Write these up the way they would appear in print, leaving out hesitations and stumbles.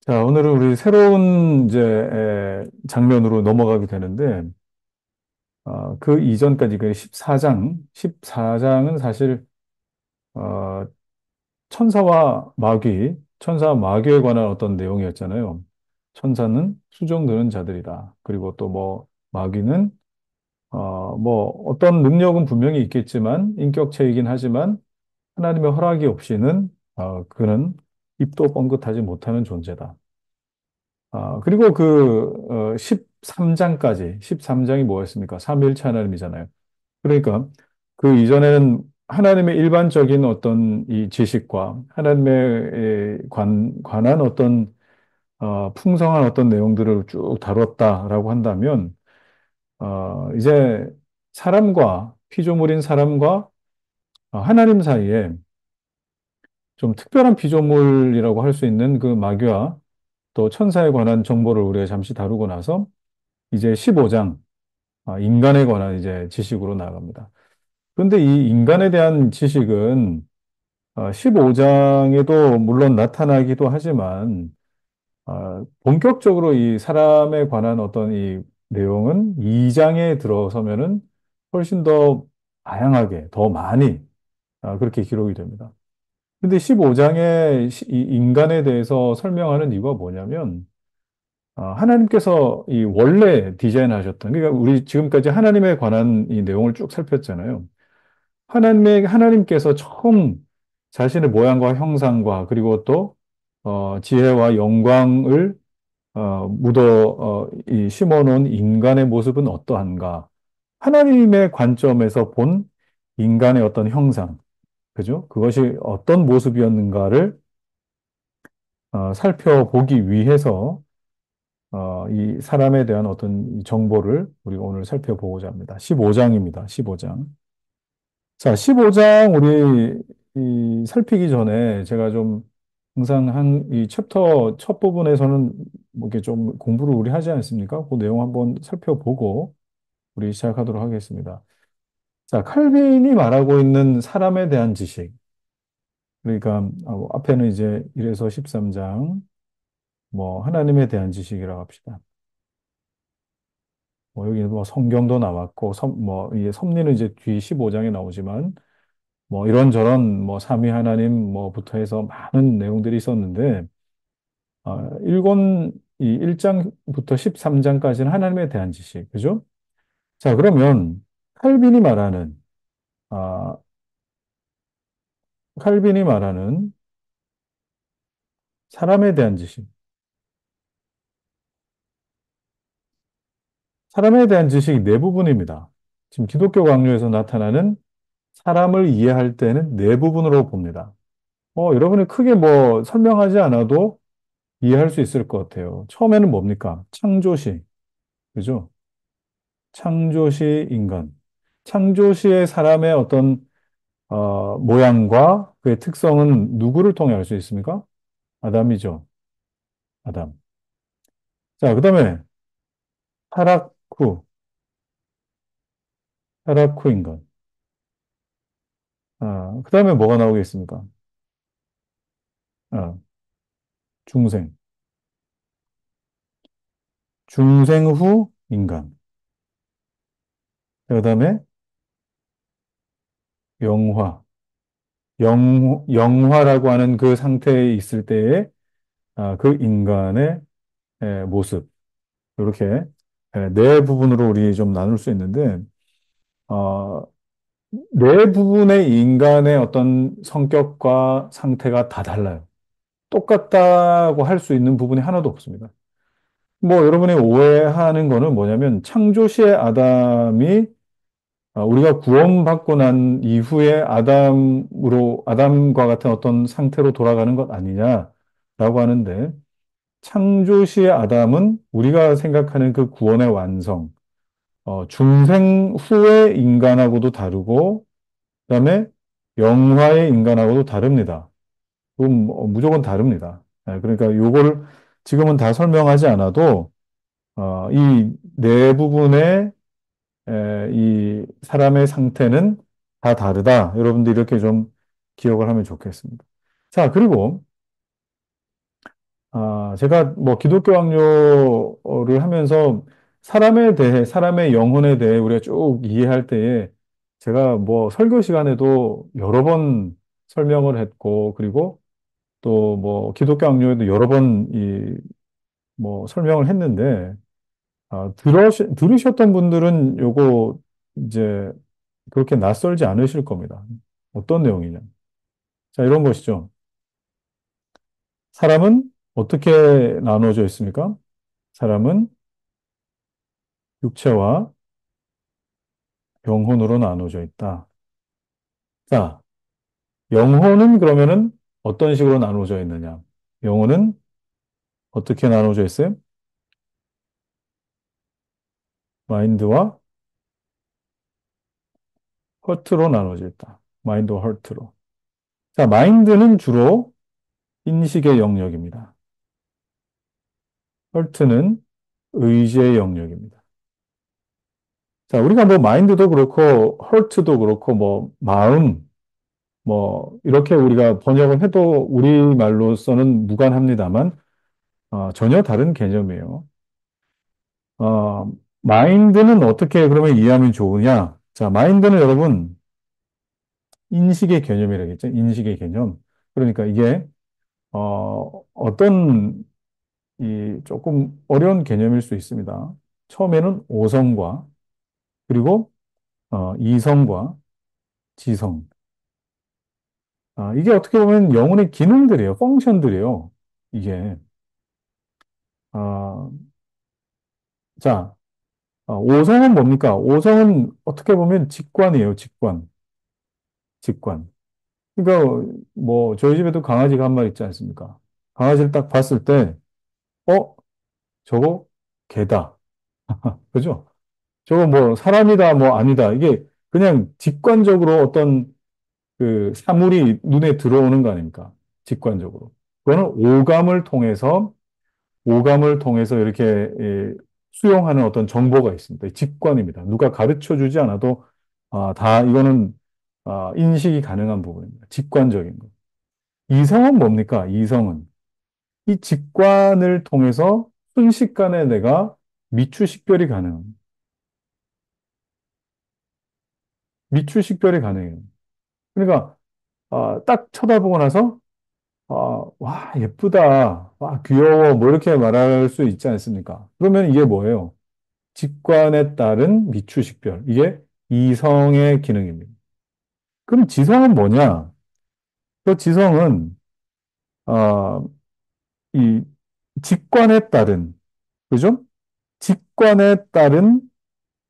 자, 오늘은 우리 새로운 이제 장면으로 넘어가게 되는데, 그 이전까지 그 14장은 사실 어, 천사와 마귀에 관한 어떤 내용이었잖아요. 천사는 수종드는 자들이다. 그리고 또 뭐 마귀는 뭐 어떤 능력은 분명히 있겠지만 인격체이긴 하지만 하나님의 허락이 없이는 그는 입도 뻥긋하지 못하는 존재다. 그리고 그 13장이 뭐였습니까? 삼위일체 하나님이잖아요. 그러니까 그 이전에는 하나님의 일반적인 어떤 이 지식과 하나님의 관한 어떤 풍성한 어떤 내용들을 쭉 다뤘다라고 한다면 이제 피조물인 사람과 하나님 사이에 좀 특별한 피조물이라고 할 수 있는 그 마귀와 또 천사에 관한 정보를 우리가 잠시 다루고 나서 이제 15장 인간에 관한 이제 지식으로 나아갑니다. 그런데 이 인간에 대한 지식은 15장에도 물론 나타나기도 하지만 본격적으로 이 사람에 관한 어떤 이 내용은 2장에 들어서면은 훨씬 더 다양하게 더 많이 그렇게 기록이 됩니다. 근데 15장에 이 인간에 대해서 설명하는 이유가 뭐냐면 하나님께서 이 원래 디자인하셨던, 그러니까 우리 지금까지 하나님에 관한 이 내용을 쭉 살폈잖아요. 하나님께서 처음 자신의 모양과 형상과 그리고 또, 지혜와 영광을, 심어 놓은 인간의 모습은 어떠한가? 하나님의 관점에서 본 인간의 어떤 형상, 그죠? 그것이 어떤 모습이었는가를, 살펴보기 위해서 이 사람에 대한 어떤 이 정보를 우리가 오늘 살펴보고자 합니다. 15장입니다. 15장. 자, 15장 우리 살피기 전에 제가 좀 항상 이 챕터 첫 부분에서는 뭐 이렇게 좀 공부를 우리 하지 않습니까? 그 내용 한번 살펴보고 우리 시작하도록 하겠습니다. 자, 칼빈이 말하고 있는 사람에 대한 지식. 그러니까 앞에는 이제 1에서 13장 뭐 하나님에 대한 지식이라고 합시다. 뭐 여기 뭐 성경도 나왔고 뭐 이게 섭리는 이제 뒤 15장에 나오지만 뭐 이런저런 뭐 삼위 하나님 뭐부터 해서 많은 내용들이 있었는데 일권 이 1장부터 13장까지는 하나님에 대한 지식. 그죠? 자, 그러면 칼빈이 말하는 아 칼빈이 말하는 사람에 대한 지식. 사람에 대한 지식이 네 부분입니다. 지금 기독교 강요에서 나타나는 사람을 이해할 때는 네 부분으로 봅니다. 여러분이 크게 뭐 설명하지 않아도 이해할 수 있을 것 같아요. 처음에는 뭡니까? 창조시. 그죠? 창조시 인간. 창조시의 사람의 어떤, 모양과 그의 특성은 누구를 통해 알 수 있습니까? 아담이죠. 아담. 자, 그 다음에 타락 후, 타락 후 인간. 그 다음에 뭐가 나오겠습니까? 아, 중생. 중생 후 인간. 그 다음에 영화. 영화라고 하는 그 상태에 있을 때의 그 인간의 모습. 이렇게 네 부분으로 우리 좀 나눌 수 있는데, 어, 네 부분의 인간의 어떤 성격과 상태가 다 달라요. 똑같다고 할 수 있는 부분이 하나도 없습니다. 뭐 여러분이 오해하는 거는 뭐냐면 창조시의 아담이 우리가 구원받고 난 이후에 아담과 같은 어떤 상태로 돌아가는 것 아니냐라고 하는데 창조시의 아담은 우리가 생각하는 그 구원의 완성, 중생 후의 인간하고도 다르고, 그다음에 영화의 인간하고도 다릅니다. 그건 무조건 다릅니다. 그러니까 요거를 지금은 다 설명하지 않아도, 이 네 부분의 이 사람의 상태는 다 다르다. 여러분들 이렇게 좀 기억을 하면 좋겠습니다. 자, 그리고 제가 뭐 기독교 강요를 하면서 사람에 대해, 사람의 영혼에 대해 우리가 쭉 이해할 때에 제가 뭐 설교 시간에도 여러 번 설명을 했고, 그리고 또 뭐 기독교 강요에도 여러 번 뭐 설명을 했는데, 들으셨던 분들은 요거 이제 그렇게 낯설지 않으실 겁니다. 어떤 내용이냐. 자, 이런 것이죠. 사람은 어떻게 나눠져 있습니까? 사람은 육체와 영혼으로 나눠져 있다. 자, 영혼은 그러면은 어떤 식으로 나눠져 있느냐? 영혼은 어떻게 나눠져 있어요? 마인드와 허트로 나눠져 있다. 마인드와 허트로. 자, 마인드는 주로 인식의 영역입니다. 허트는 의지의 영역입니다. 자, 우리가 뭐 마인드도 그렇고 허트도 그렇고 뭐 마음 뭐 이렇게 우리가 번역을 해도 우리말로서는 무관합니다만 전혀 다른 개념이에요. 어, 마인드는 어떻게 그러면 이해하면 좋으냐? 자, 마인드는 여러분 인식의 개념이라겠죠. 인식의 개념. 그러니까 이게 어떤 이 조금 어려운 개념일 수 있습니다. 처음에는 오성과 그리고 이성과 지성. 이게 어떻게 보면 영혼의 기능들이에요. 펑션들이에요. 이게 아, 자, 오성은 뭡니까? 오성은 어떻게 보면 직관이에요. 직관. 직관. 그러니까 뭐 저희 집에도 강아지가 한 마리 있지 않습니까? 강아지를 딱 봤을 때, 어, 저거 개다. 그죠? 저거 뭐 사람이다, 뭐 아니다. 이게 그냥 직관적으로 어떤 그 사물이 눈에 들어오는 거 아닙니까? 직관적으로. 그거는 오감을 통해서 이렇게 수용하는 어떤 정보가 있습니다. 직관입니다. 누가 가르쳐 주지 않아도 다 이거는 인식이 가능한 부분입니다. 직관적인 거. 이성은 뭡니까? 이성은 이 직관을 통해서 순식간에 내가 미추식별이 가능, 미추식별이 가능해요. 그러니까 딱 쳐다보고 나서 와 예쁘다, 와 귀여워, 뭐 이렇게 말할 수 있지 않습니까? 그러면 이게 뭐예요? 직관에 따른 미추식별. 이게 이성의 기능입니다. 그럼 지성은 뭐냐? 그 지성은 어, 이 직관에 따른, 그죠? 직관에 따른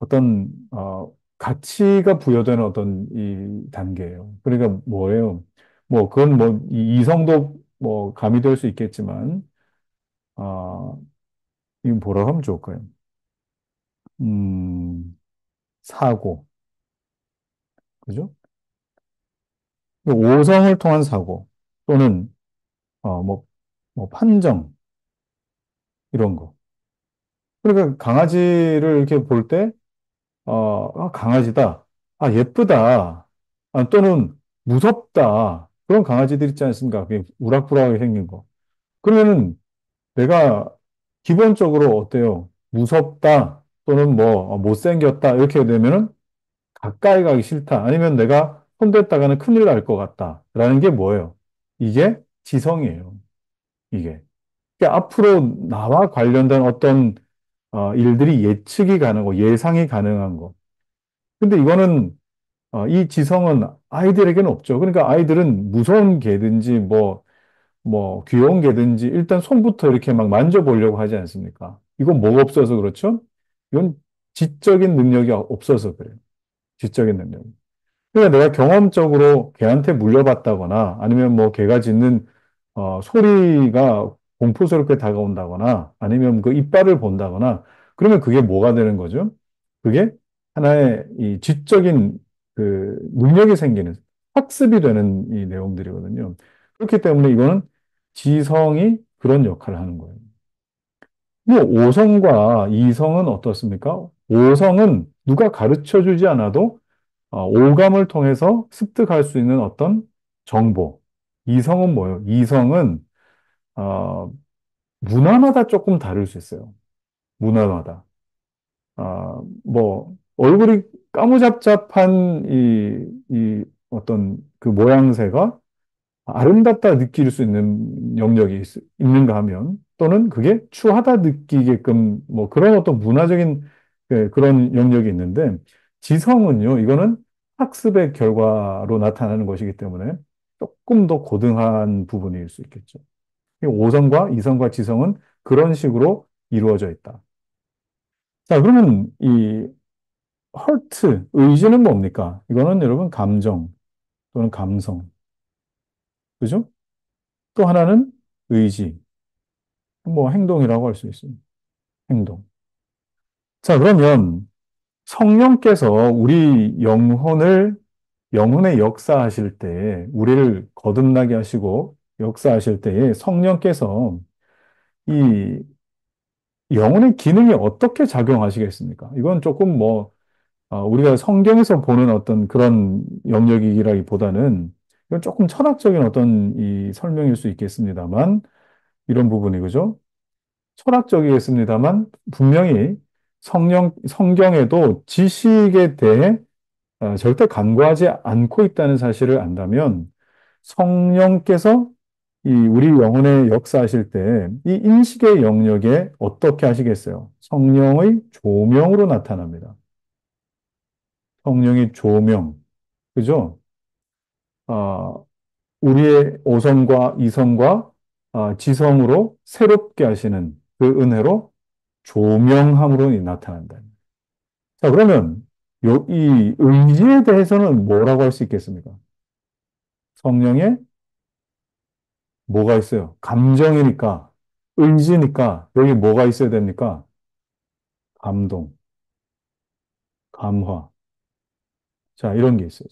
어떤 가치가 부여되는 어떤 이 단계예요. 그러니까 뭐예요? 뭐 그건 뭐 이성도 뭐 가미될 수 있겠지만 아 이거 뭐라고 하면 좋을까요? 사고, 그죠? 오성을 통한 사고 또는 뭐 판정 이런 거. 그러니까 강아지를 이렇게 볼 때 강아지다. 예쁘다. 또는 무섭다. 그런 강아지들 있지 않습니까? 그게 우락부락하게 생긴 거. 그러면은 내가 기본적으로 어때요? 무섭다. 또는 뭐, 못생겼다. 이렇게 되면은 가까이 가기 싫다. 아니면 내가 손댔다가는 큰일 날 것 같다. 라는 게 뭐예요? 이게 지성이에요. 이게. 그러니까 앞으로 나와 관련된 어떤 일들이 예측이 가능하고 예상이 가능한 거. 근데 이거는 이 지성은 아이들에게는 없죠. 그러니까 아이들은 무서운 개든지 뭐 귀여운 개든지 일단 손부터 이렇게 막 만져보려고 하지 않습니까? 이건 뭐가 없어서 그렇죠? 이건 지적인 능력이 없어서 그래요. 지적인 능력. 그러니까 내가 경험적으로 개한테 물려봤다거나 아니면 뭐 개가 짖는 소리가 공포스럽게 다가온다거나 아니면 그 이빨을 본다거나 그러면 그게 뭐가 되는 거죠? 그게 하나의 이 지적인 그 능력이 생기는 학습이 되는 이 내용들이거든요. 그렇기 때문에 이거는 지성이 그런 역할을 하는 거예요. 뭐 오성과 이성은 어떻습니까? 오성은 누가 가르쳐 주지 않아도 오감을 통해서 습득할 수 있는 어떤 정보. 이성은 뭐예요? 이성은 문화마다 조금 다를 수 있어요. 문화마다. 얼굴이 까무잡잡한 이 어떤 그 모양새가 아름답다 느낄 수 있는 영역이 있는가 하면 또는 그게 추하다 느끼게끔 뭐 그런 어떤 문화적인 그런 영역이 있는데 지성은요, 이거는 학습의 결과로 나타나는 것이기 때문에 조금 더 고등한 부분일 수 있겠죠. 오성과 이성과 지성은 그런 식으로 이루어져 있다. 자, 그러면 이 헐트, 의지는 뭡니까? 이거는 여러분 감정 또는 감성. 그죠? 또 하나는 의지, 뭐 행동이라고 할 수 있습니다. 행동. 자, 그러면 성령께서 우리 영혼의 역사하실 때, 우리를 거듭나게 하시고 역사하실 때에 성령께서 이 영혼의 기능이 어떻게 작용하시겠습니까? 이건 조금 우리가 성경에서 보는 어떤 그런 영역이라기보다는 이건 조금 철학적인 어떤 이 설명일 수 있겠습니다만, 이런 부분이, 그죠? 철학적이겠습니다만, 분명히 성경에도 지식에 대해 절대 간과하지 않고 있다는 사실을 안다면, 성령께서 이 우리 영혼의 역사하실 때, 이 인식의 영역에 어떻게 하시겠어요? 성령의 조명으로 나타납니다. 성령의 조명. 그죠? 아, 우리의 오성과 이성과 지성으로 새롭게 하시는 그 은혜로 조명함으로 나타난다. 자, 그러면 이 의지에 대해서는 뭐라고 할 수 있겠습니까? 성령에 뭐가 있어요? 감정이니까, 의지니까 여기 뭐가 있어야 됩니까? 감동, 감화. 자, 이런 게 있어요.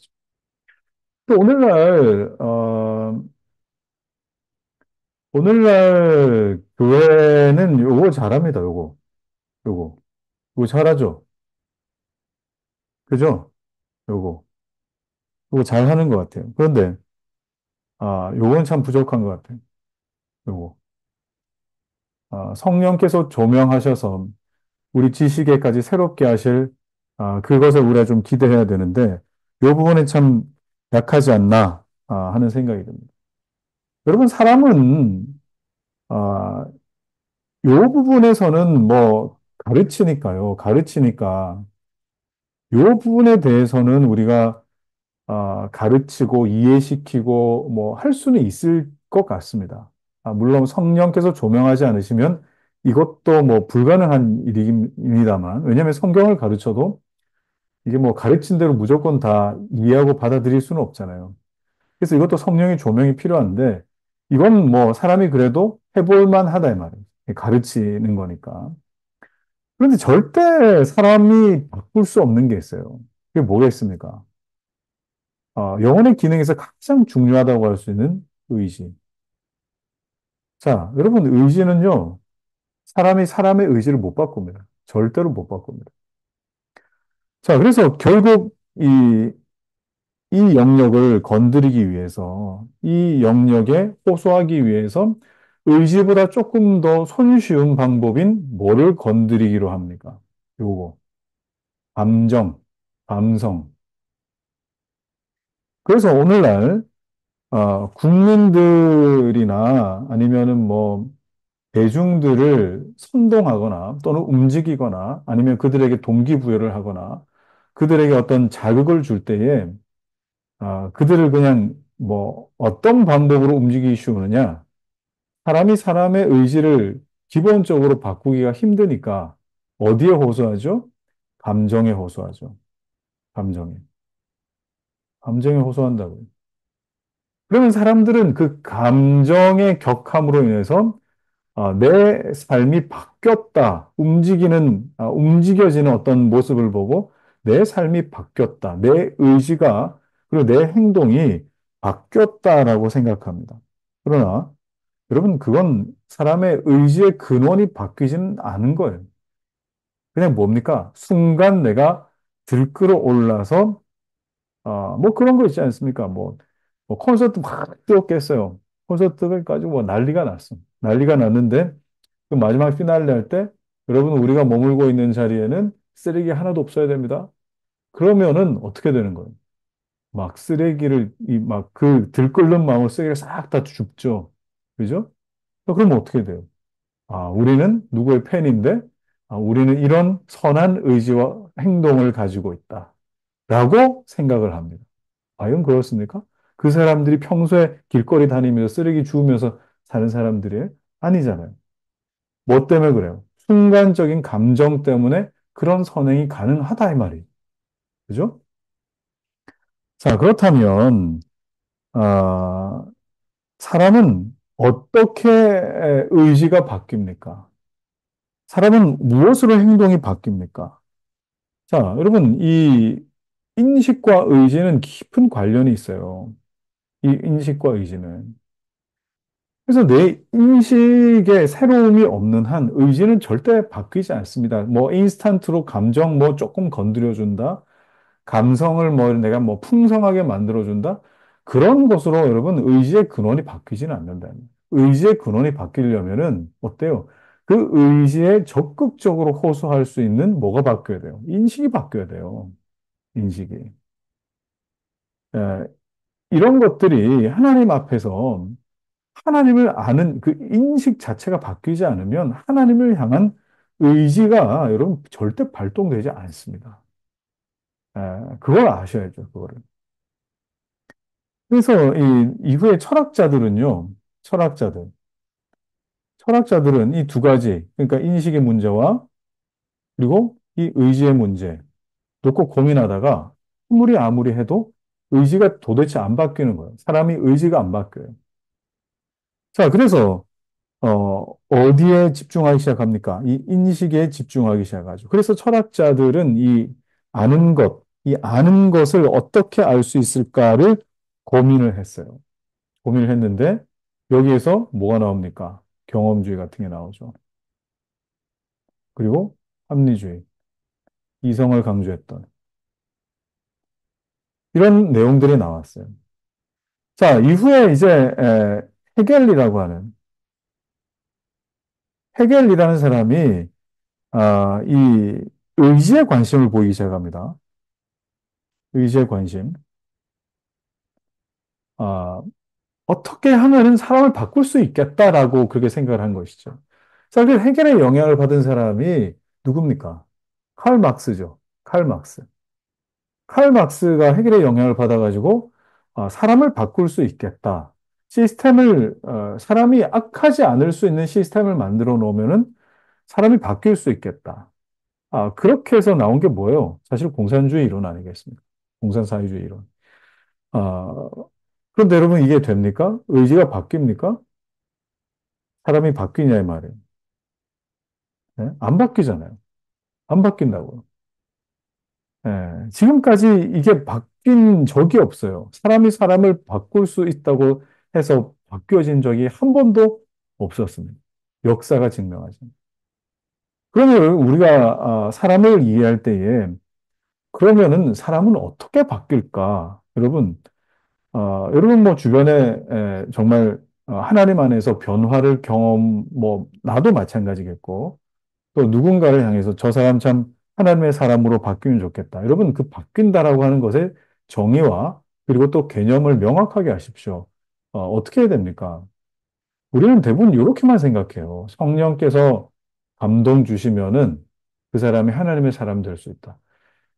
또 오늘날 교회는 요거 잘합니다. 요거. 요거 잘하죠? 그죠? 요거. 요거 잘하는 것 같아요. 그런데, 요건 참 부족한 것 같아요. 요거. 성령께서 조명하셔서 우리 지식에까지 새롭게 하실, 그것을 우리가 좀 기대해야 되는데, 요 부분에 참 약하지 않나, 하는 생각이 듭니다. 여러분, 사람은, 아, 요 부분에서는 뭐, 가르치니까요. 가르치니까, 요 부분에 대해서는 우리가 가르치고 이해시키고 뭐 할 수는 있을 것 같습니다. 물론 성령께서 조명하지 않으시면 이것도 뭐 불가능한 일입니다만, 왜냐하면 성경을 가르쳐도 이게 뭐 가르친 대로 무조건 다 이해하고 받아들일 수는 없잖아요. 그래서 이것도 성령의 조명이 필요한데, 이건 뭐 사람이 그래도 해볼 만하다 이 말이에요. 가르치는 거니까. 그런데 절대 사람이 바꿀 수 없는 게 있어요. 그게 뭐가 있습니까? 영혼의 기능에서 가장 중요하다고 할 수 있는 의지. 자, 여러분, 의지는요, 사람이 사람의 의지를 못 바꿉니다. 절대로 못 바꿉니다. 자, 그래서 결국 이 영역을 건드리기 위해서, 이 영역에 호소하기 위해서 의지보다 조금 더 손쉬운 방법인 뭐를 건드리기로 합니까? 요거. 감정, 감성. 그래서 오늘날, 국민들이나 아니면은 뭐, 대중들을 선동하거나 또는 움직이거나 아니면 그들에게 동기부여를 하거나 그들에게 어떤 자극을 줄 때에 그들을 그냥 뭐 어떤 방법으로 움직이기 쉬우느냐? 사람이 사람의 의지를 기본적으로 바꾸기가 힘드니까 어디에 호소하죠? 감정에 호소하죠. 감정에. 감정에 호소한다고요. 그러면 사람들은 그 감정의 격함으로 인해서 내 삶이 바뀌었다. 움직여지는 어떤 모습을 보고 내 삶이 바뀌었다. 내 의지가, 그리고 내 행동이 바뀌었다라고 생각합니다. 그러나 여러분, 그건 사람의 의지의 근원이 바뀌지는 않은 거예요. 그냥 뭡니까? 순간 내가 들끓어 올라서, 뭐 그런 거 있지 않습니까? 뭐 콘서트 막 뛰었겠어요. 콘서트를 가지고 뭐 난리가 났어. 난리가 났는데, 그 마지막 피날레 할 때, 여러분, 우리가 머물고 있는 자리에는 쓰레기 하나도 없어야 됩니다. 그러면은 어떻게 되는 거예요? 막 쓰레기를, 막 그 들끓는 마음으로 쓰레기를 싹 다 줍죠. 그죠? 그러면 어떻게 돼요? 아, 우리는 누구의 팬인데, 아, 우리는 이런 선한 의지와 행동을 가지고 있다. 라고 생각을 합니다. 과연 그렇습니까? 그 사람들이 평소에 길거리 다니면서 쓰레기 주우면서 사는 사람들이 아니잖아요. 뭐 때문에 그래요? 순간적인 감정 때문에 그런 선행이 가능하다, 이 말이에요. 그죠? 자, 그렇다면, 아, 사람은 어떻게 의지가 바뀝니까? 사람은 무엇으로 행동이 바뀝니까? 자, 여러분, 이 인식과 의지는 깊은 관련이 있어요. 이 인식과 의지는. 그래서 내 인식에 새로움이 없는 한 의지는 절대 바뀌지 않습니다. 뭐 인스턴트로 감정 뭐 조금 건드려준다. 감성을 뭐 내가 뭐 풍성하게 만들어준다. 그런 것으로 여러분 의지의 근원이 바뀌지는 않는다. 의지의 근원이 바뀌려면은 어때요? 그 의지에 적극적으로 호소할 수 있는 뭐가 바뀌어야 돼요? 인식이 바뀌어야 돼요. 인식이. 예, 이런 것들이 하나님 앞에서 하나님을 아는 그 인식 자체가 바뀌지 않으면 하나님을 향한 의지가 여러분 절대 발동되지 않습니다. 그걸 아셔야죠, 그거를. 그래서 이 이후에 철학자들은요, 철학자들, 철학자들은 이 두 가지, 그러니까 인식의 문제와 그리고 이 의지의 문제 놓고 고민하다가 아무리 해도 의지가 도대체 안 바뀌는 거예요. 사람이 의지가 안 바뀌어요. 자, 그래서 어디에 집중하기 시작합니까? 이 인식에 집중하기 시작하죠. 그래서 철학자들은 이 아는 것을 어떻게 알 수 있을까를 고민을 했어요. 고민을 했는데, 여기에서 뭐가 나옵니까? 경험주의 같은 게 나오죠. 그리고 합리주의, 이성을 강조했던 이런 내용들이 나왔어요. 자, 이후에 이제 헤겔이라고 하는, 헤겔이라는 사람이, 이 의지에 관심을 보이기 시작합니다. 의지의 관심. 아, 어떻게 하면은 사람을 바꿀 수 있겠다라고 그렇게 생각을 한 것이죠. 자, 그 해결의 영향을 받은 사람이 누굽니까? 칼 막스죠. 칼 막스. 칼 막스가 해결의 영향을 받아가지고 사람을 바꿀 수 있겠다. 사람이 악하지 않을 수 있는 시스템을 만들어 놓으면은 사람이 바뀔 수 있겠다. 그렇게 해서 나온 게 뭐예요? 사실 공산주의 이론 아니겠습니까? 공산사회주의 이론. 아, 그런데 여러분 이게 됩니까? 의지가 바뀝니까? 사람이 바뀌냐 이 말이에요. 예? 안 바뀌잖아요. 안 바뀐다고요. 지금까지 이게 바뀐 적이 없어요. 사람이 사람을 바꿀 수 있다고 해서 바뀌어진 적이 한 번도 없었습니다. 역사가 증명하죠. 그러면 우리가 사람을 이해할 때에 그러면은 사람은 어떻게 바뀔까? 여러분 뭐 주변에 정말 하나님 안에서 변화를 뭐 나도 마찬가지겠고 또 누군가를 향해서 저 사람 참 하나님의 사람으로 바뀌면 좋겠다. 여러분 그 바뀐다라고 하는 것의 정의와 그리고 또 개념을 명확하게 하십시오. 어떻게 해야 됩니까? 우리는 대부분 이렇게만 생각해요. 성령께서 감동 주시면은 그 사람이 하나님의 사람 될 수 있다.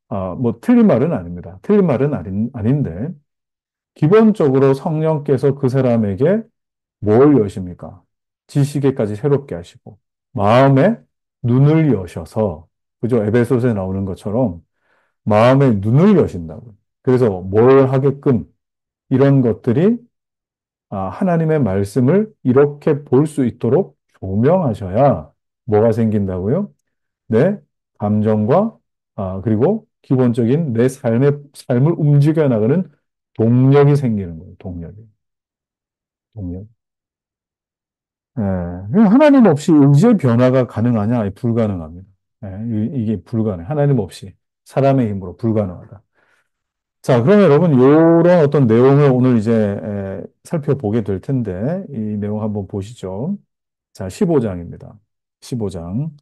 뭐 틀린 말은 아닙니다. 틀린 말은 아닌데 기본적으로 성령께서 그 사람에게 뭘 여십니까? 지식에까지 새롭게 하시고, 마음의 눈을 여셔서, 그죠? 에베소서에 나오는 것처럼, 마음의 눈을 여신다고. 그래서 뭘 하게끔 이런 것들이 하나님의 말씀을 이렇게 볼 수 있도록 조명하셔야 뭐가 생긴다고요? 내 감정과, 그리고 기본적인 내 삶을 움직여 나가는 동력이 생기는 거예요. 동력. 예, 하나님 없이 의지의 변화가 가능하냐? 불가능합니다. 이게 불가능해. 하나님 없이 사람의 힘으로 불가능하다. 자, 그러면 여러분 이런 어떤 내용을 오늘 이제 살펴보게 될 텐데 이 내용 한번 보시죠. 자, 15장입니다. 15장.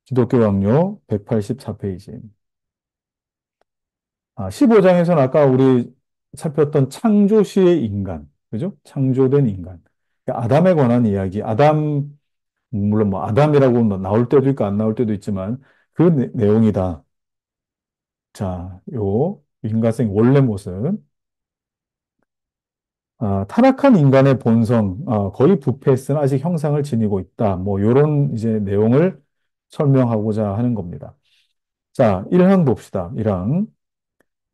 기독교 강요 184페이지. 15장에서는 아까 우리 살폈던 창조시의 인간, 그죠? 창조된 인간. 그러니까 아담에 관한 이야기, 물론 뭐 아담이라고 뭐 나올 때도 있고 안 나올 때도 있지만 그 내용이다. 자, 요 인간성 원래 모습. 타락한 인간의 본성, 거의 부패했으나 아직 형상을 지니고 있다. 뭐, 요런 이제 내용을 설명하고자 하는 겁니다. 자, 1항 봅시다. 1항.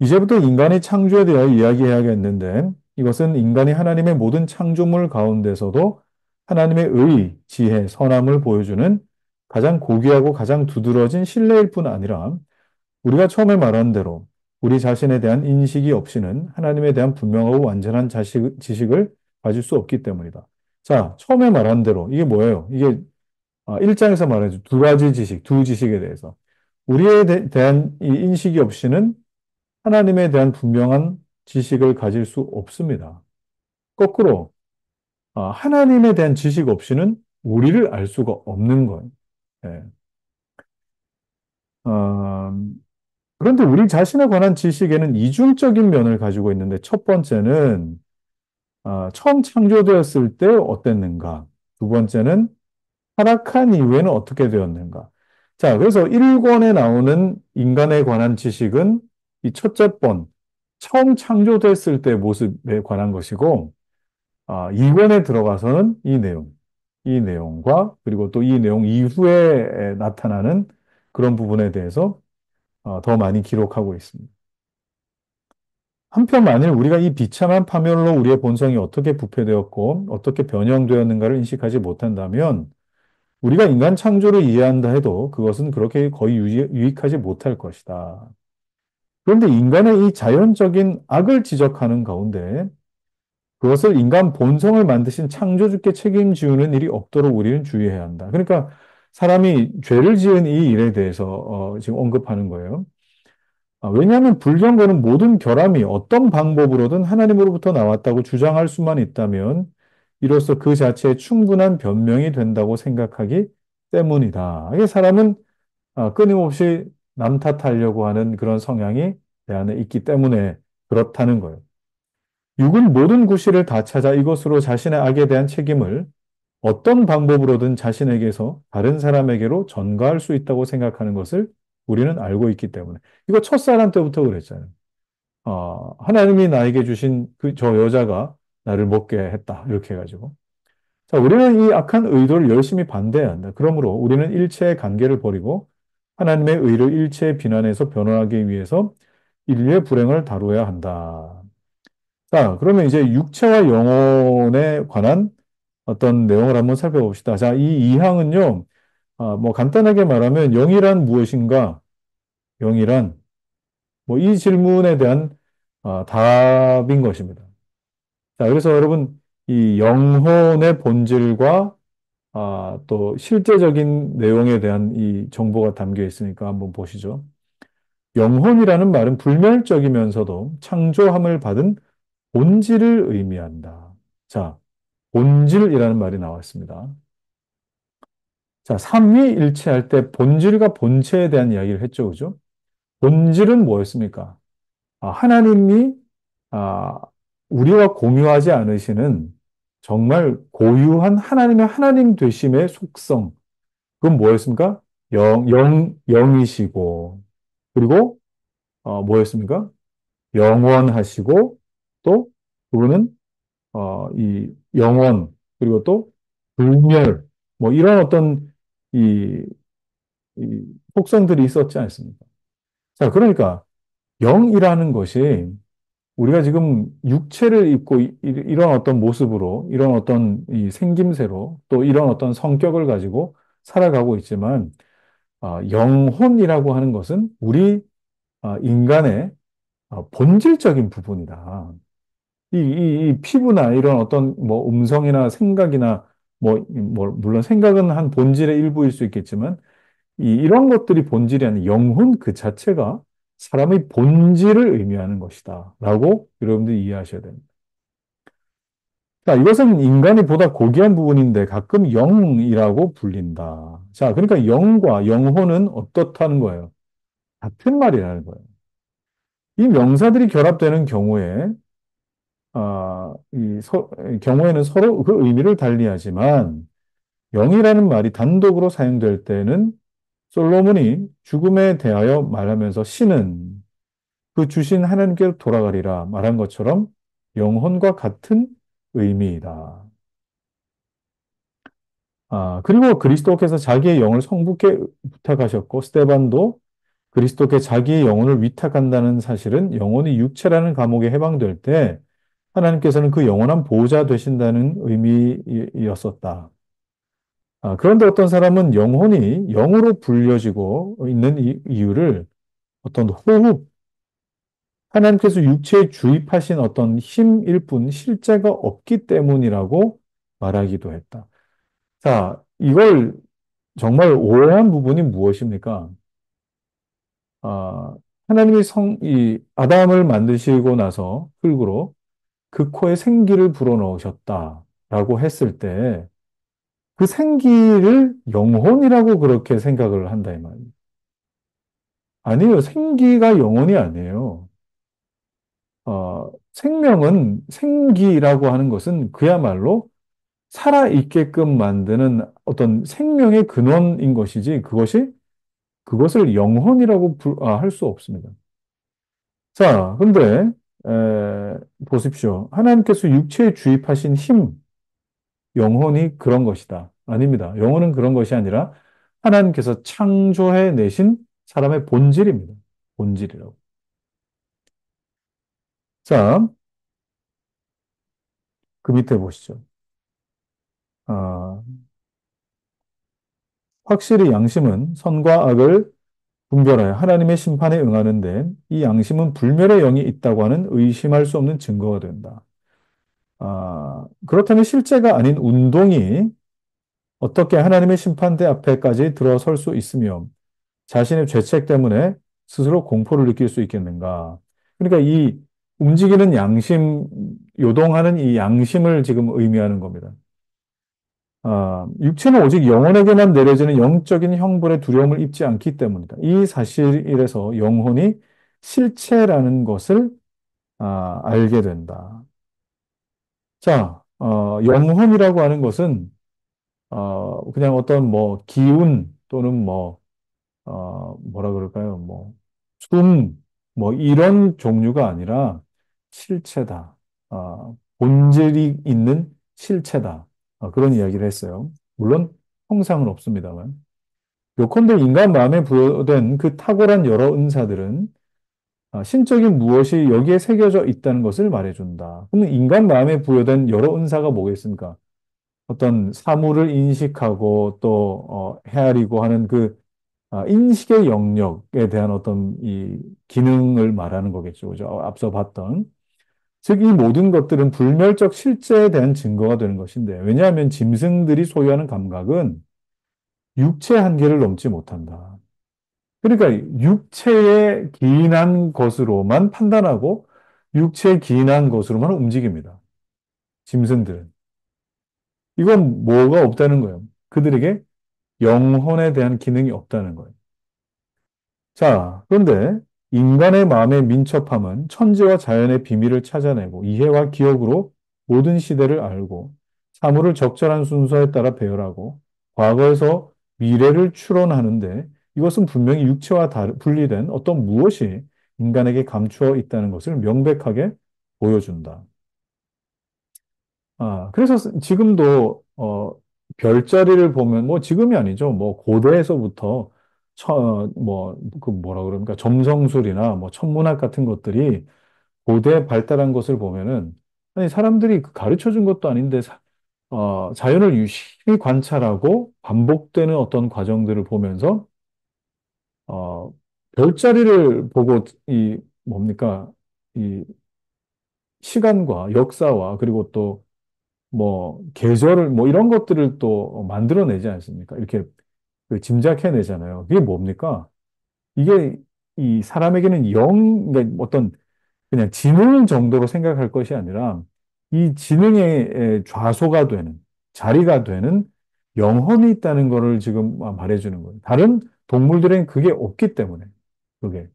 이제부터 인간의 창조에 대하여 이야기해야겠는데, 이것은 인간이 하나님의 모든 창조물 가운데서도 하나님의 의, 지혜, 선함을 보여주는 가장 고귀하고 가장 두드러진 신뢰일 뿐 아니라, 우리가 처음에 말한 대로 우리 자신에 대한 인식이 없이는 하나님에 대한 분명하고 완전한 지식을 가질 수 없기 때문이다. 자, 처음에 말한 대로 이게 뭐예요? 이게 1장에서 말해줘. 두 가지 지식, 두 지식에 대해서. 우리에 대한 이 인식이 없이는 하나님에 대한 분명한 지식을 가질 수 없습니다. 거꾸로 하나님에 대한 지식 없이는 우리를 알 수가 없는 거예요. 예. 어, 그런데 우리 자신에 관한 지식에는 이중적인 면을 가지고 있는데 첫 번째는 처음 창조되었을 때 어땠는가? 두 번째는 타락한 이후에는 어떻게 되었는가? 자, 그래서 1권에 나오는 인간에 관한 지식은 이 첫째 번, 처음 창조됐을 때 모습에 관한 것이고, 2권에 들어가서는 이 내용과 그리고 또 이 내용 이후에 나타나는 그런 부분에 대해서 더 많이 기록하고 있습니다. 한편 만일 우리가 이 비참한 파멸로 우리의 본성이 어떻게 부패되었고 어떻게 변형되었는가를 인식하지 못한다면 우리가 인간 창조를 이해한다 해도 그것은 그렇게 거의 유익하지 못할 것이다. 그런데 인간의 이 자연적인 악을 지적하는 가운데 그것을 인간 본성을 만드신 창조주께 책임지우는 일이 없도록 우리는 주의해야 한다. 그러니까 사람이 죄를 지은 이 일에 대해서 지금 언급하는 거예요. 왜냐하면 불경건은 모든 결함이 어떤 방법으로든 하나님으로부터 나왔다고 주장할 수만 있다면 이로써 그 자체에 충분한 변명이 된다고 생각하기 때문이다. 이게 사람은 끊임없이 남 탓하려고 하는 그런 성향이 내 안에 있기 때문에 그렇다는 거예요. 육은 모든 구실을 다 찾아 이것으로 자신의 악에 대한 책임을 어떤 방법으로든 자신에게서 다른 사람에게로 전가할 수 있다고 생각하는 것을 우리는 알고 있기 때문에. 이거 첫사람 때부터 그랬잖아요. 하나님이 나에게 주신 저 여자가 나를 먹게 했다. 이렇게 해가지고. 자, 우리는 이 악한 의도를 열심히 반대해야 한다. 그러므로 우리는 일체의 관계를 버리고 하나님의 의를 일체의 비난에서 변호하기 위해서 인류의 불행을 다루어야 한다. 자, 그러면 이제 육체와 영혼에 관한 어떤 내용을 한번 살펴봅시다. 자, 이 이항은요, 뭐 간단하게 말하면 영이란 무엇인가? 영이란 뭐 이 질문에 대한 답인 것입니다. 자, 그래서 여러분 이 영혼의 본질과 또 실제적인 내용에 대한 이 정보가 담겨 있으니까 한번 보시죠. 영혼이라는 말은 불멸적이면서도 창조함을 받은 본질을 의미한다. 자, 본질이라는 말이 나왔습니다. 자, 삼위일체할 때 본질과 본체에 대한 이야기를 했죠, 그죠? 본질은 뭐였습니까? 하나님이 아, 우리와 공유하지 않으시는 정말 고유한 하나님의 하나님 되심의 속성. 그건 뭐였습니까? 영이시고, 그리고 뭐였습니까? 영원하시고, 또 그분은 이 영원, 그리고 또 불멸, 뭐 이런 어떤 이, 이 속성들이 있었지 않습니까? 자, 그러니까 영이라는 것이 우리가 지금 육체를 입고 이런 어떤 모습으로, 이런 어떤 이 생김새로, 또 이런 어떤 성격을 가지고 살아가고 있지만, 영혼이라고 하는 것은 우리 인간의 본질적인 부분이다. 이 피부나 이런 어떤 뭐 음성이나 생각이나 물론 생각은 한 본질의 일부일 수 있겠지만, 이런 것들이 본질이 아닌 영혼 그 자체가 사람의 본질을 의미하는 것이다. 라고 여러분들이 이해하셔야 됩니다. 자, 이것은 인간이 보다 고귀한 부분인데 가끔 영이라고 불린다. 자, 그러니까 영과 영혼은 어떻다는 거예요? 같은 말이라는 거예요. 이 명사들이 결합되는 경우에, 경우에는 서로 그 의미를 달리하지만, 영이라는 말이 단독으로 사용될 때는 솔로몬이 죽음에 대하여 말하면서 신은 그 주신 하나님께로 돌아가리라 말한 것처럼 영혼과 같은 의미이다. 그리고 그리스도께서 자기의 영을 성부께 부탁하셨고, 스테반도 그리스도께 자기의 영혼을 위탁한다는 사실은 영혼이 육체라는 감옥에 해방될 때 하나님께서는 그 영원한 보호자 되신다는 의미였었다. 그런데 어떤 사람은 영혼이 영으로 불려지고 있는 이유를 어떤 호흡, 하나님께서 육체에 주입하신 어떤 힘일 뿐 실제가 없기 때문이라고 말하기도 했다. 자, 이걸 정말 오해한 부분이 무엇입니까? 아, 하나님이 이 아담을 만드시고 나서 흙으로 그 코에 생기를 불어넣으셨다라고 했을 때 그 생기를 영혼이라고 그렇게 생각을 한다 이 말이에요. 아니요, 생기가 영혼이 아니에요. 생명은 생기라고 하는 것은 그야말로 살아있게끔 만드는 어떤 생명의 근원인 것이지 그것을 영혼이라고 할 수 없습니다. 자, 근데 보십시오. 하나님께서 육체에 주입하신 힘, 영혼이 그런 것이다. 아닙니다. 영혼은 그런 것이 아니라 하나님께서 창조해 내신 사람의 본질입니다. 본질이라고. 자, 그 밑에 보시죠. 아, 확실히 양심은 선과 악을 분별하여 하나님의 심판에 응하는데 이 양심은 불멸의 영이 있다고 하는 의심할 수 없는 증거가 된다. 그렇다면 실제가 아닌 운동이 어떻게 하나님의 심판대 앞에까지 들어설 수 있으며 자신의 죄책 때문에 스스로 공포를 느낄 수 있겠는가? 그러니까 이 움직이는 양심, 요동하는 이 양심을 지금 의미하는 겁니다. 육체는 오직 영혼에게만 내려지는 영적인 형벌의 두려움을 입지 않기 때문이다. 이 사실에서 영혼이 실체라는 것을 알게 된다. 자, 영혼이라고 하는 것은 그냥 어떤 뭐 기운 또는 뭐 뭐라 그럴까요? 뭐 숨, 뭐 이런 종류가 아니라 실체다. 본질이 있는 실체다. 그런 이야기를 했어요. 물론 형상은 없습니다만. 요컨대 인간 마음에 부여된 그 탁월한 여러 은사들은 신적인 무엇이 여기에 새겨져 있다는 것을 말해준다. 그러면 인간 마음에 부여된 여러 은사가 뭐겠습니까? 어떤 사물을 인식하고 또 헤아리고 하는 그 인식의 영역에 대한 어떤 이 기능을 말하는 거겠죠. 그죠? 앞서 봤던. 즉, 이 모든 것들은 불멸적 실제에 대한 증거가 되는 것인데, 왜냐하면 짐승들이 소유하는 감각은 육체의 한계를 넘지 못한다. 그러니까 육체에 기인한 것으로만 판단하고 육체에 기인한 것으로만 움직입니다. 짐승들은. 이건 뭐가 없다는 거예요. 그들에게 영혼에 대한 기능이 없다는 거예요. 자, 그런데 인간의 마음의 민첩함은 천지와 자연의 비밀을 찾아내고 이해와 기억으로 모든 시대를 알고 사물을 적절한 순서에 따라 배열하고 과거에서 미래를 추론하는데 이것은 분명히 육체와 분리된 어떤 무엇이 인간에게 감추어 있다는 것을 명백하게 보여준다. 그래서 지금도, 별자리를 보면, 뭐 지금이 아니죠. 뭐 고대에서부터, 그 뭐라 그럽니까. 점성술이나 뭐 천문학 같은 것들이 고대에 발달한 것을 보면은, 아니, 사람들이 가르쳐 준 것도 아닌데, 자연을 유심히 관찰하고 반복되는 어떤 과정들을 보면서, 어, 별자리를 보고 뭡니까. 이 시간과 역사와 그리고 또 뭐 계절을 뭐 이런 것들을 또 만들어내지 않습니까? 이렇게 그 짐작해내잖아요. 그게 뭡니까? 이게 이 사람에게는 그러니까 어떤 그냥 지능 정도로 생각할 것이 아니라 이 지능의 좌소가 되는, 자리가 되는 영혼이 있다는 거를 지금 말해주는 거예요. 다른 동물들엔 그게 없기 때문에, 그게.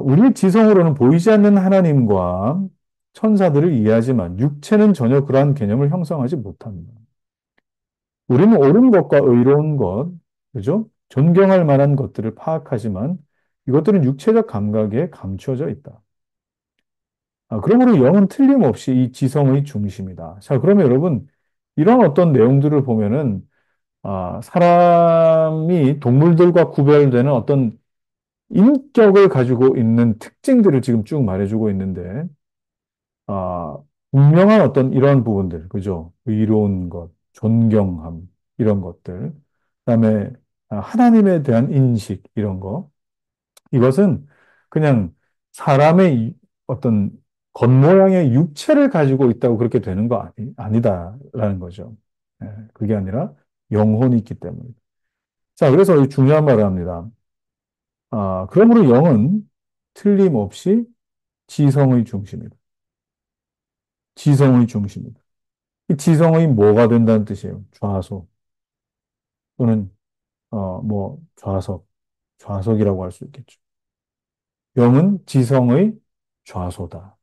우리 지성으로는 보이지 않는 하나님과 천사들을 이해하지만 육체는 전혀 그러한 개념을 형성하지 못합니다. 우리는 옳은 것과 의로운 것, 그죠? 존경할 만한 것들을 파악하지만 이것들은 육체적 감각에 감추어져 있다. 그러므로 영은 틀림없이 이 지성의 중심이다. 자, 그러면 여러분, 이런 어떤 내용들을 보면은, 사람이 동물들과 구별되는 어떤 인격을 가지고 있는 특징들을 지금 쭉 말해주고 있는데, 아, 분명한 어떤 이런 부분들, 그죠? 의로운 것, 존경함, 이런 것들. 그다음에 하나님에 대한 인식, 이런 거. 이것은 그냥 사람의 어떤 겉모양의 육체를 가지고 있다고 그렇게 되는 거 아니다라는 거죠. 그게 아니라 영혼이 있기 때문에. 자, 그래서 이 중요한 말을 합니다. 그러므로 영은 틀림없이 지성의 중심이다. 지성의 중심이다. 이 지성의 뭐가 된다는 뜻이에요? 좌소 또는 좌석, 좌석이라고 할 수 있겠죠. 영은 지성의 좌소다.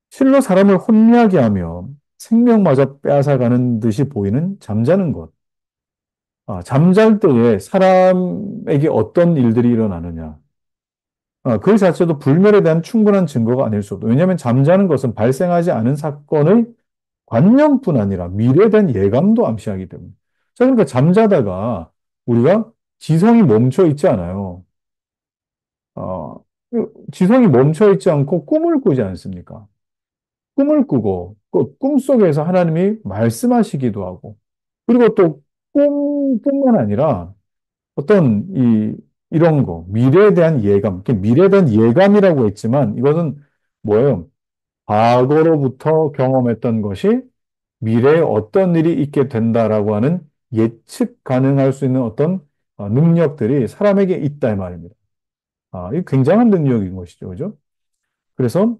실로 사람을 혼미하게 하며 생명마저 빼앗아가는 듯이 보이는 잠자는 것. 잠잘 때에 사람에게 어떤 일들이 일어나느냐. 그 자체도 불멸에 대한 충분한 증거가 아닐 수 없다. 왜냐하면 잠자는 것은 발생하지 않은 사건의 관념뿐 아니라 미래에 대한 예감도 암시하기 때문에. 자, 그러니까 잠자다가 우리가 지성이 멈춰 있지 않아요. 어, 지성이 멈춰 있지 않고 꿈을 꾸지 않습니까? 꿈을 꾸고 그 꿈속에서 하나님이 말씀하시기도 하고 그리고 또 꿈뿐만 아니라 어떤 이런 거 미래에 대한 예감, 미래에 대한 예감이라고 했지만 이것은 뭐예요? 과거로부터 경험했던 것이 미래에 어떤 일이 있게 된다라고 하는 예측 가능할 수 있는 어떤 능력들이 사람에게 있다 이 말입니다. 이 굉장한 능력인 것이죠, 그죠? 그래서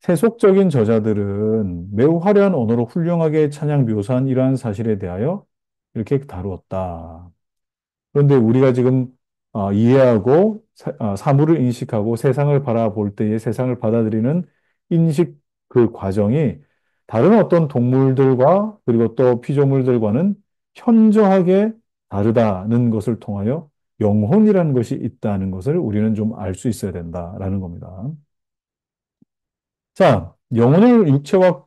세속적인 저자들은 매우 화려한 언어로 훌륭하게 찬양 묘사한 이러한 사실에 대하여 이렇게 다루었다. 그런데 우리가 지금 이해하고 사물을 인식하고 세상을 바라볼 때의 세상을 받아들이는 인식 그 과정이 다른 어떤 동물들과 그리고 또 피조물들과는 현저하게 다르다는 것을 통하여 영혼이라는 것이 있다는 것을 우리는 좀 알 수 있어야 된다라는 겁니다. 자, 영혼을 육체와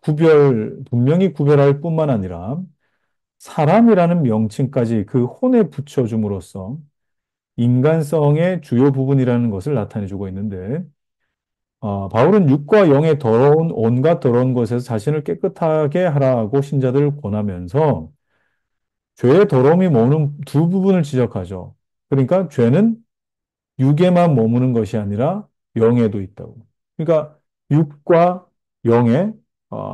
분명히 구별할 뿐만 아니라 사람이라는 명칭까지 그 혼에 붙여줌으로써 인간성의 주요 부분이라는 것을 나타내 주고 있는데, 바울은 육과 영의 더러운, 온갖 더러운 것에서 자신을 깨끗하게 하라고 신자들을 권하면서 죄의 더러움이 머무는 두 부분을 지적하죠. 그러니까 죄는 육에만 머무는 것이 아니라 영에도 있다고. 그러니까 육과 영의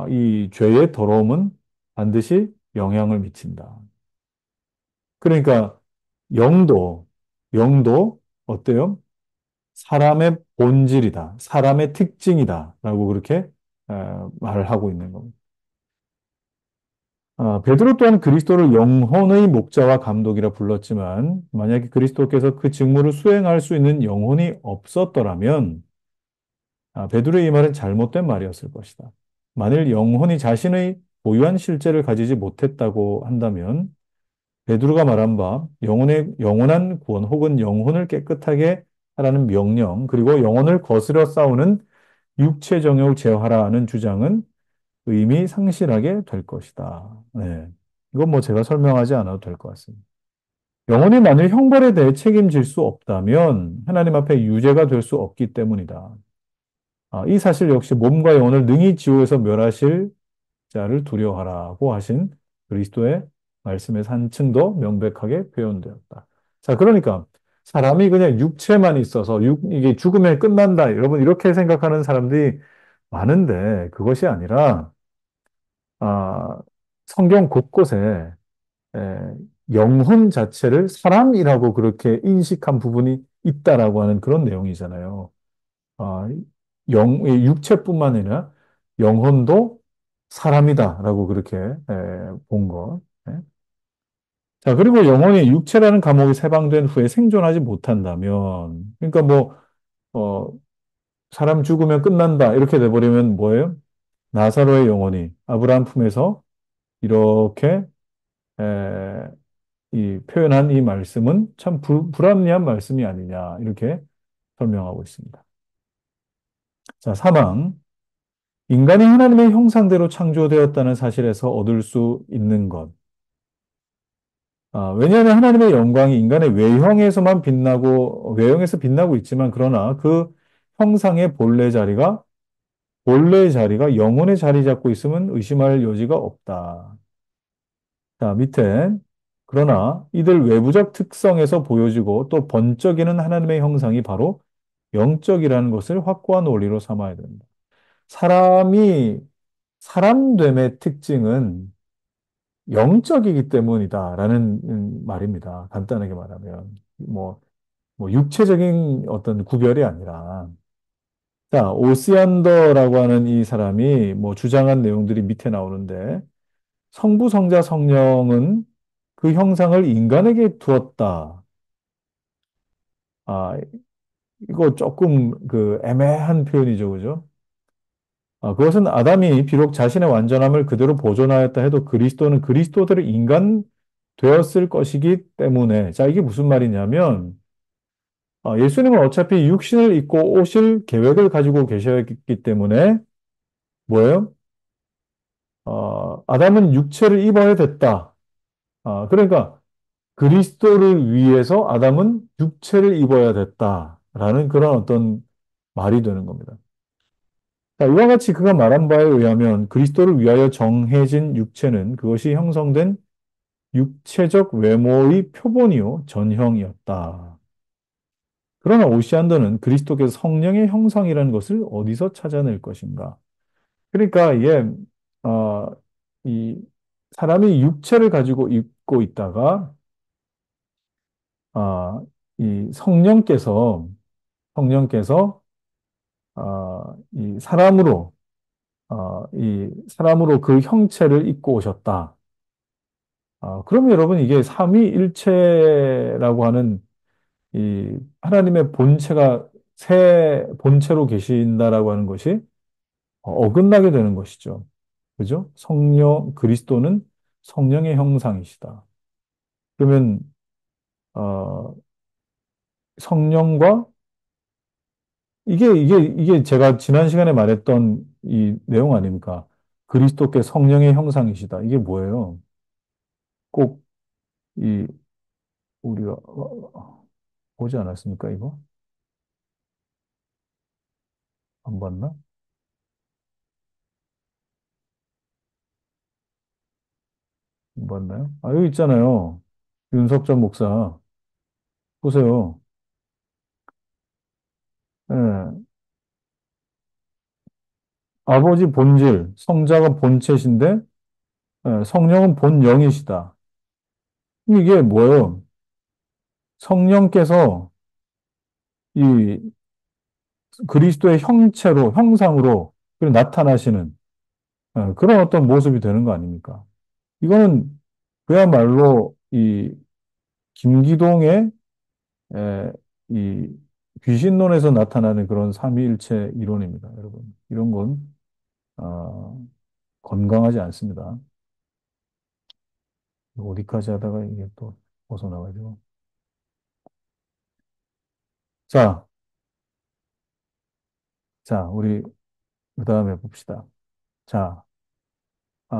이 죄의 더러움은 반드시 영향을 미친다. 그러니까 영도, 영도 어때요? 사람의 본질이다. 사람의 특징이다. 라고 그렇게 말을 하고 있는 겁니다. 베드로 또한 그리스도를 영혼의 목자와 감독이라 불렀지만 만약에 그리스도께서 그 직무를 수행할 수 있는 영혼이 없었더라면 베드로의 이 말은 잘못된 말이었을 것이다. 만일 영혼이 자신의 고유한 실제를 가지지 못했다고 한다면 베드로가 말한 바 영혼의 영원한 구원 혹은 영혼을 깨끗하게 하라는 명령 그리고 영혼을 거스려 싸우는 육체 정욕을 제어하라는 주장은 의미 상실하게 될 것이다. 네. 이건 뭐 제가 설명하지 않아도 될 것 같습니다. 영혼이 만일 형벌에 대해 책임질 수 없다면 하나님 앞에 유죄가 될 수 없기 때문이다. 이 사실 역시 몸과 영혼을 능히 지옥에서 멸하실 자를 두려워하라고 하신 그리스도의 말씀의 한층 더 명백하게 표현되었다. 자, 그러니까 사람이 그냥 육체만 있어서 이게 죽으면 끝난다. 여러분 이렇게 생각하는 사람들이 많은데 그것이 아니라 아, 성경 곳곳에 에, 영혼 자체를 사람이라고 그렇게 인식한 부분이 있다라고 하는 그런 내용이잖아요. 아, 육체뿐만 아니라 영혼도 사람이다라고 그렇게 본 것. 예. 자, 그리고 영혼이 육체라는 감옥에 세방된 후에 생존하지 못한다면, 그러니까 뭐, 어, 사람 죽으면 끝난다. 이렇게 돼버리면 뭐예요? 나사로의 영혼이 아브라함 품에서 이렇게 에, 이 표현한 이 말씀은 참 불합리한 말씀이 아니냐. 이렇게 설명하고 있습니다. 자, 사망. 인간이 하나님의 형상대로 창조되었다는 사실에서 얻을 수 있는 것. 왜냐하면 하나님의 영광이 인간의 외형에서 빛나고 있지만, 그러나 그 형상의 본래의 자리가 영혼의 자리 잡고 있으면 의심할 여지가 없다. 자, 밑에. 그러나 이들 외부적 특성에서 보여지고 또 번쩍이는 하나님의 형상이 바로 영적이라는 것을 확고한 원리로 삼아야 된다. 사람이 사람됨의 특징은 영적이기 때문이다라는 말입니다. 간단하게 말하면. 뭐 육체적인 어떤 구별이 아니라. 자, 오시안더라고 하는 이 사람이 뭐 주장한 내용들이 밑에 나오는데, 성부, 성자, 성령은 그 형상을 인간에게 두었다. 아, 이거 조금 그 애매한 표현이죠, 그죠? 그것은 아담이 비록 자신의 완전함을 그대로 보존하였다 해도 그리스도는 그리스도대로 인간 되었을 것이기 때문에, 자, 이게 무슨 말이냐면, 예수님은 어차피 육신을 입고 오실 계획을 가지고 계셨기 때문에, 뭐예요? 아담은 육체를 입어야 됐다. 그러니까 그리스도를 위해서 아담은 육체를 입어야 됐다라는 그런 어떤 말이 되는 겁니다. 자, 이와 같이 그가 말한 바에 의하면 그리스도를 위하여 정해진 육체는 그것이 형성된 육체적 외모의 표본이요, 전형이었다. 그러나 오시안더는 그리스도께서 성령의 형상이라는 것을 어디서 찾아낼 것인가? 그러니까 이게, 어, 이 사람이 육체를 가지고 있고 있다가, 아, 이 성령께서, 이 사람으로 그 형체를 입고 오셨다. 그러면 여러분 이게 삼위일체라고 하는 이 하나님의 본체가 새 본체로 계신다라고 하는 것이 어긋나게 되는 것이죠. 그죠? 그리스도는 성령의 형상이시다. 그러면, 어, 성령과, 이게 제가 지난 시간에 말했던 이 내용 아닙니까? 그리스도께 성령의 형상이시다. 이게 뭐예요? 꼭, 이, 우리가, 보지 않았습니까, 이거? 안 봤나? 안 봤나요? 여기 있잖아요. 윤석전 목사. 보세요. 예, 아버지 본질, 성자가 본체신데, 성령은 본영이시다. 이게 뭐예요? 성령께서 이 그리스도의 형상으로 그리고 나타나시는 그런 어떤 모습이 되는 거 아닙니까? 이거는 그야말로 이 김기동의 에, 이 귀신론에서 나타나는 그런 삼위일체 이론입니다, 여러분. 이런 건 건강하지 않습니다. 어디까지 하다가 이게 또 벗어나가지고. 자, 자, 우리 그 다음에 봅시다. 자,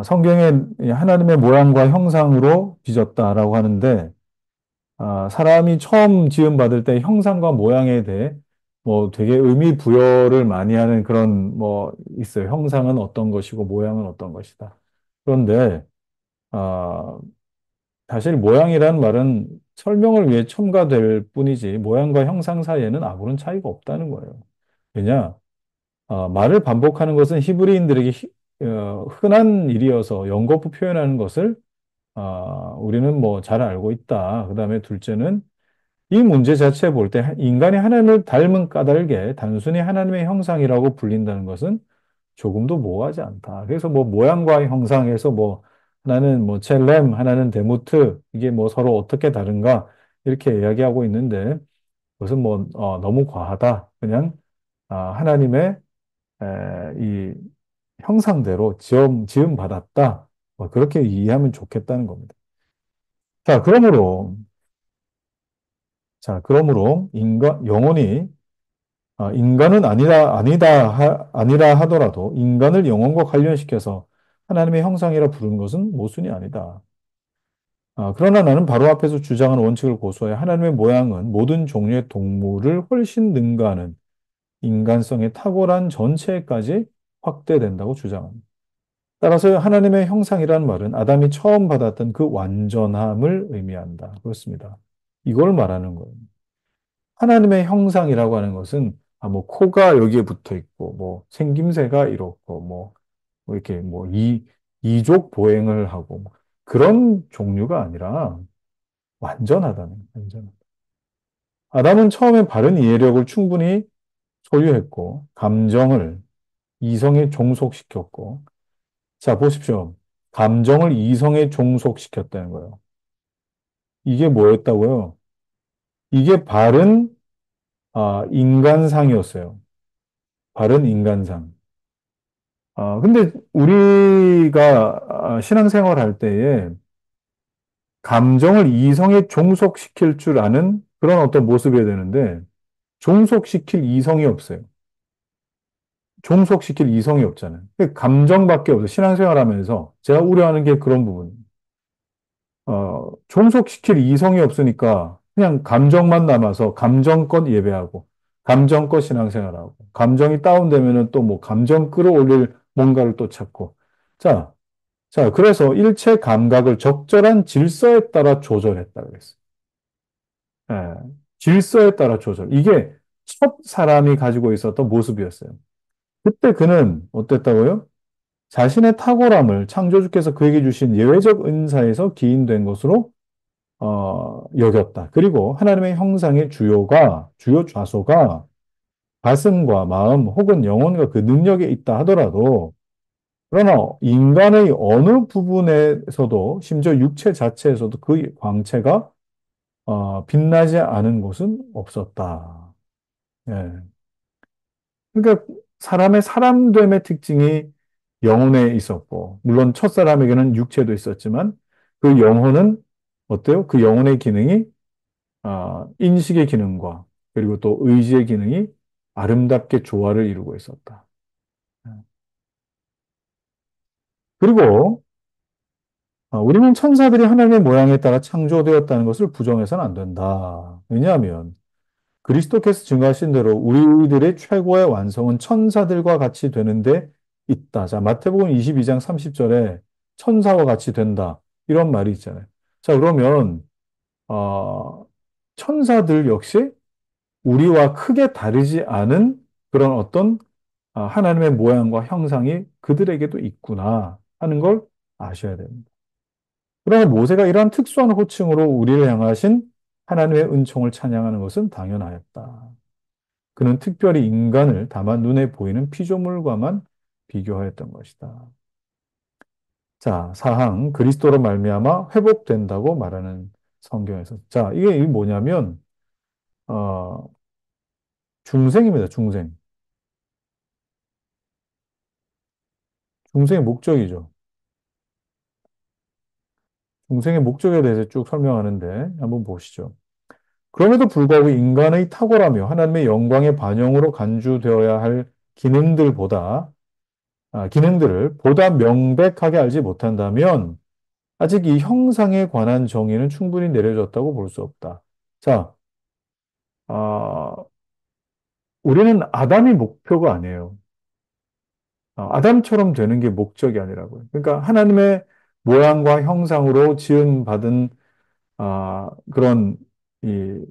성경에 하나님의 모양과 형상으로 빚었다라고 하는데, 사람이 처음 지음받을 때 형상과 모양에 대해 뭐 되게 의미 부여를 많이 하는 그런 뭐 있어요. 형상은 어떤 것이고 모양은 어떤 것이다. 그런데, 아, 사실 모양이란 말은 설명을 위해 첨가될 뿐이지 모양과 형상 사이에는 아무런 차이가 없다는 거예요. 왜냐? 말을 반복하는 것은 히브리인들에게 흔한 일이어서 연거푸 표현하는 것을 우리는 뭐 잘 알고 있다. 그 다음에 둘째는 이 문제 자체 볼 때 인간이 하나님을 닮은 까닭에 단순히 하나님의 형상이라고 불린다는 것은 조금도 모호하지 않다. 그래서 뭐 모양과 형상에서 뭐 하나는 뭐 첼렘, 하나는 데모트, 이게 뭐 서로 어떻게 다른가 이렇게 이야기하고 있는데 그것은 뭐 너무 과하다. 그냥 하나님의 이 형상대로 지음 받았다. 뭐 그렇게 이해하면 좋겠다는 겁니다. 자, 그러므로 영혼이 인간은 아니라 하더라도 인간을 영혼과 관련시켜서 하나님의 형상이라 부르는 것은 모순이 아니다. 그러나 나는 바로 앞에서 주장하는 원칙을 고수하여 하나님의 모양은 모든 종류의 동물을 훨씬 능가하는 인간성의 탁월한 전체까지 확대된다고 주장합니다. 따라서 하나님의 형상이라는 말은 아담이 처음 받았던 그 완전함을 의미한다. 그렇습니다. 이걸 말하는 거예요. 하나님의 형상이라고 하는 것은 뭐 코가 여기에 붙어 있고 뭐 생김새가 이렇고 뭐 이렇게 뭐 이족 보행을 하고 뭐 그런 종류가 아니라 완전하다는 완전. 아담은 처음에 바른 이해력을 충분히 소유했고 감정을 이성에 종속시켰고 자 보십시오. 감정을 이성에 종속시켰다는 거예요. 이게 뭐였다고요? 이게 바른 인간상이었어요. 바른 인간상. 근데 우리가 신앙생활 할 때에 감정을 이성에 종속시킬 줄 아는 그런 어떤 모습이어야 되는데, 종속시킬 이성이 없어요. 종속시킬 이성이 없잖아요. 감정밖에 없어요. 신앙생활 하면서 제가 우려하는 게 그런 부분. 종속시킬 이성이 없으니까 그냥 감정만 남아서 감정껏 예배하고, 감정껏 신앙생활하고, 감정이 다운되면은 또 뭐 감정 끌어올릴 뭔가를 또 찾고. 자, 그래서 일체 감각을 적절한 질서에 따라 조절했다 그랬어요. 예, 질서에 따라 조절. 이게 첫 사람이 가지고 있었던 모습이었어요. 그때 그는 어땠다고요? 자신의 탁월함을 창조주께서 그에게 주신 예외적 은사에서 기인된 것으로 여겼다. 그리고 하나님의 형상의 주요 좌소가 가슴과 마음 혹은 영혼과 그 능력에 있다 하더라도 그러나 인간의 어느 부분에서도 심지어 육체 자체에서도 그 광채가 빛나지 않은 곳은 없었다. 예. 그러니까 사람의 사람됨의 특징이 영혼에 있었고, 물론 첫사람에게는 육체도 있었지만, 그 영혼은 어때요? 그 영혼의 기능이 인식의 기능과 그리고 또 의지의 기능이 아름답게 조화를 이루고 있었다. 그리고 우리는 천사들이 하나님의 모양에 따라 창조되었다는 것을 부정해서는 안 된다. 왜냐하면 그리스도께서 증거하신 대로 우리들의 최고의 완성은 천사들과 같이 되는데 있다. 자, 마태복음 22장 30절에 천사와 같이 된다. 이런 말이 있잖아요. 자, 그러면 어, 천사들 역시 우리와 크게 다르지 않은 그런 어떤 하나님의 모양과 형상이 그들에게도 있구나 하는 걸 아셔야 됩니다. 그러나 모세가 이러한 특수한 호칭으로 우리를 향하신 하나님의 은총을 찬양하는 것은 당연하였다. 그는 특별히 인간을 다만 눈에 보이는 피조물과만 비교하였던 것이다. 자, 사항 그리스도로 말미암아 회복된다고 말하는 성경에서 자, 이게 뭐냐면 어, 중생입니다. 중생. 중생의 목적이죠. 중생의 목적에 대해서 쭉 설명하는데 한번 보시죠. 그럼에도 불구하고 인간의 탁월하며 하나님의 영광의 반영으로 간주되어야 할 기능들을 보다 명백하게 알지 못한다면 아직 이 형상에 관한 정의는 충분히 내려졌다고 볼 수 없다. 자, 아, 우리는 아담이 목표가 아니에요. 아담처럼 되는 게 목적이 아니라고요. 그러니까 하나님의 모양과 형상으로 지음받은 그런 이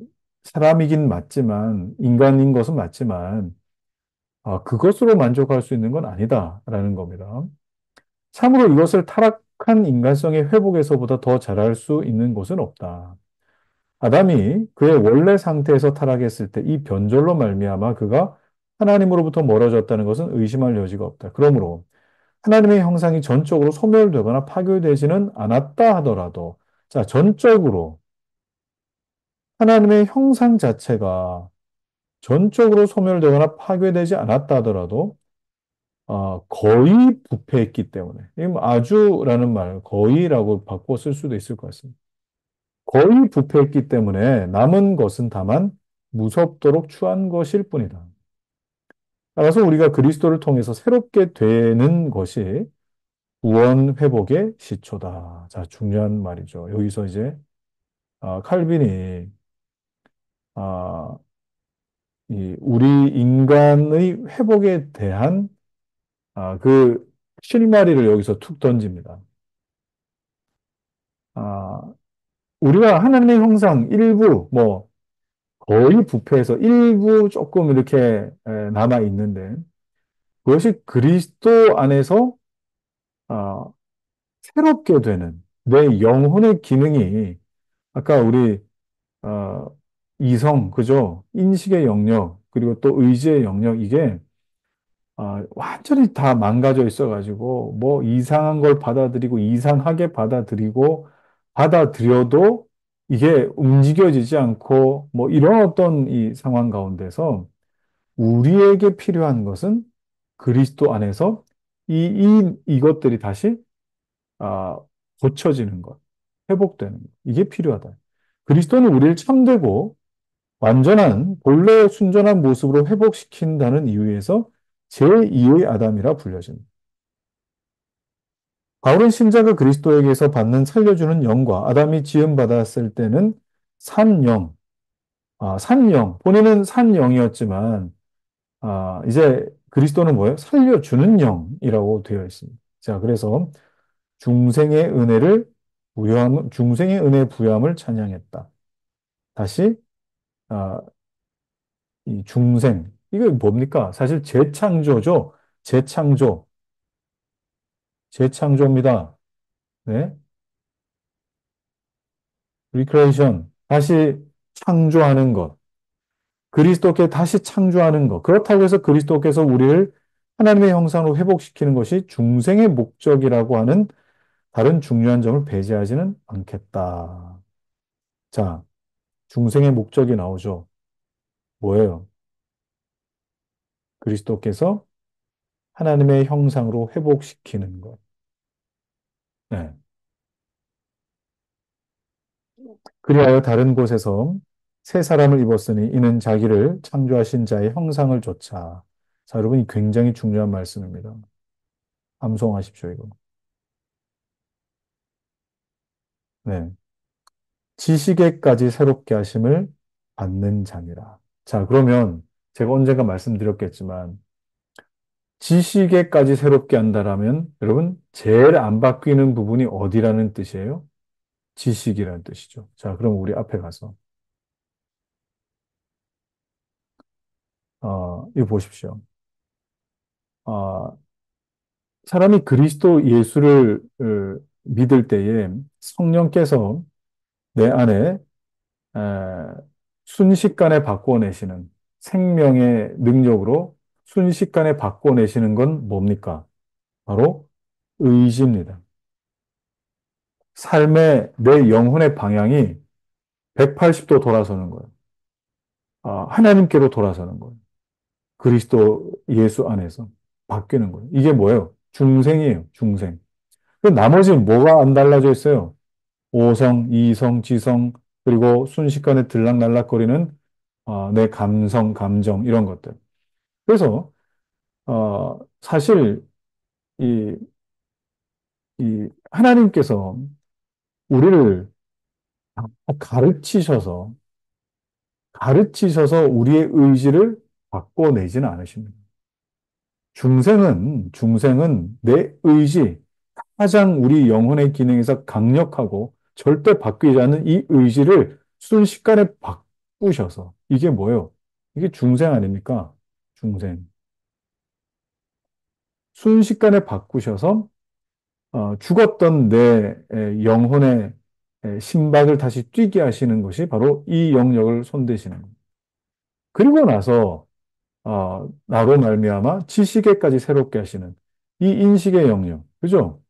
사람이긴 맞지만 인간인 것은 맞지만 그것으로 만족할 수 있는 건 아니다라는 겁니다. 참으로 이것을 타락한 인간성의 회복에서보다 더 잘할 수 있는 곳은 없다. 아담이 그의 원래 상태에서 타락했을 때 이 변절로 말미암아 그가 하나님으로부터 멀어졌다는 것은 의심할 여지가 없다. 그러므로 하나님의 형상이 전적으로 소멸되거나 파괴되지는 않았다 하더라도, 자, 전적으로 하나님의 형상 자체가 전적으로 소멸되거나 파괴되지 않았다 하더라도, 거의 부패했기 때문에, 이 아주라는 말, 거의라고 바꿔 쓸 수도 있을 것 같습니다. 거의 부패했기 때문에 남은 것은 다만 무섭도록 추한 것일 뿐이다. 따라서 우리가 그리스도를 통해서 새롭게 되는 것이 구원 회복의 시초다. 자, 중요한 말이죠. 여기서 이제 칼빈이 아, 이 우리 인간의 회복에 대한 그 실마리를 여기서 툭 던집니다. 아, 우리가 하나님의 형상 일부 뭐 거의 부패해서 일부 조금 이렇게 남아 있는데 그것이 그리스도 안에서 아, 새롭게 되는 내 영혼의 기능이 아까 우리 어, 이성, 그죠? 인식의 영역, 그리고 또 의지의 영역, 이게 완전히 다 망가져 있어가지고, 뭐 이상한 걸 받아들이고, 이상하게 받아들이고, 받아들여도 이게 움직여지지 않고, 뭐 이런 어떤 이 상황 가운데서 우리에게 필요한 것은 그리스도 안에서 이것들이 다시, 아, 고쳐지는 것, 회복되는 것. 이게 필요하다. 그리스도는 우리를 참되고, 완전한 본래 순전한 모습으로 회복시킨다는 이유에서 제2의 아담이라 불려집니다. 바울은 신자가 그리스도에게서 받는 살려주는 영과 아담이 지음받았을 때는 산영, 산영, 본인은 산영이었지만, 이제 그리스도는 뭐예요? 살려주는 영이라고 되어 있습니다. 자, 그래서 중생의 은혜 부여함을 찬양했다. 다시, 아, 이 중생. 이거 뭡니까? 사실 재창조죠. 재창조. 재창조입니다. 네. 리크레이션. 다시 창조하는 것. 그리스도께 다시 창조하는 것. 그렇다고 해서 그리스도께서 우리를 하나님의 형상으로 회복시키는 것이 중생의 목적이라고 하는 다른 중요한 점을 배제하지는 않겠다. 자, 중생의 목적이 나오죠. 뭐예요? 그리스도께서 하나님의 형상으로 회복시키는 것. 네. 그리하여 다른 곳에서 새 사람을 입었으니 이는 자기를 창조하신 자의 형상을 좇아. 자, 여러분, 이 굉장히 중요한 말씀입니다. 암송하십시오, 이거. 네. 지식에까지 새롭게 하심을 받는 자니라. 자, 그러면 제가 언젠가 말씀드렸겠지만, 지식에까지 새롭게 한다라면, 여러분, 제일 안 바뀌는 부분이 어디라는 뜻이에요? 지식이라는 뜻이죠. 자, 그럼 우리 앞에 가서, 이거 보십시오. 어, 사람이 그리스도 예수를 믿을 때에 성령께서 내 안에 에, 순식간에 바꿔내시는 생명의 능력으로 순식간에 바꿔내시는 건 뭡니까? 바로 의지입니다. 삶의 내 영혼의 방향이 180도 돌아서는 거예요. 하나님께로 돌아서는 거예요. 그리스도 예수 안에서 바뀌는 거예요. 이게 뭐예요? 중생이에요, 중생. 그 나머지는 뭐가 안 달라져 있어요? 오성, 이성, 지성, 그리고 순식간에 들락날락거리는 내 감성, 감정, 이런 것들. 그래서, 사실, 이, 하나님께서 우리를 가르치셔서, 가르치셔서 우리의 의지를 바꿔내지는 않으십니다. 중생은 내 의지, 가장 우리 영혼의 기능에서 강력하고 절대 바뀌지 않는 이 의지를 순식간에 바꾸셔서 이게 뭐예요? 이게 중생 아닙니까? 중생. 순식간에 바꾸셔서 죽었던 내 영혼의 심박을 다시 뛰게 하시는 것이 바로 이 영역을 손대시는 겁니다. 그리고 나서 나로 말미암아 지식에까지 새롭게 하시는 이 인식의 영역, 그죠?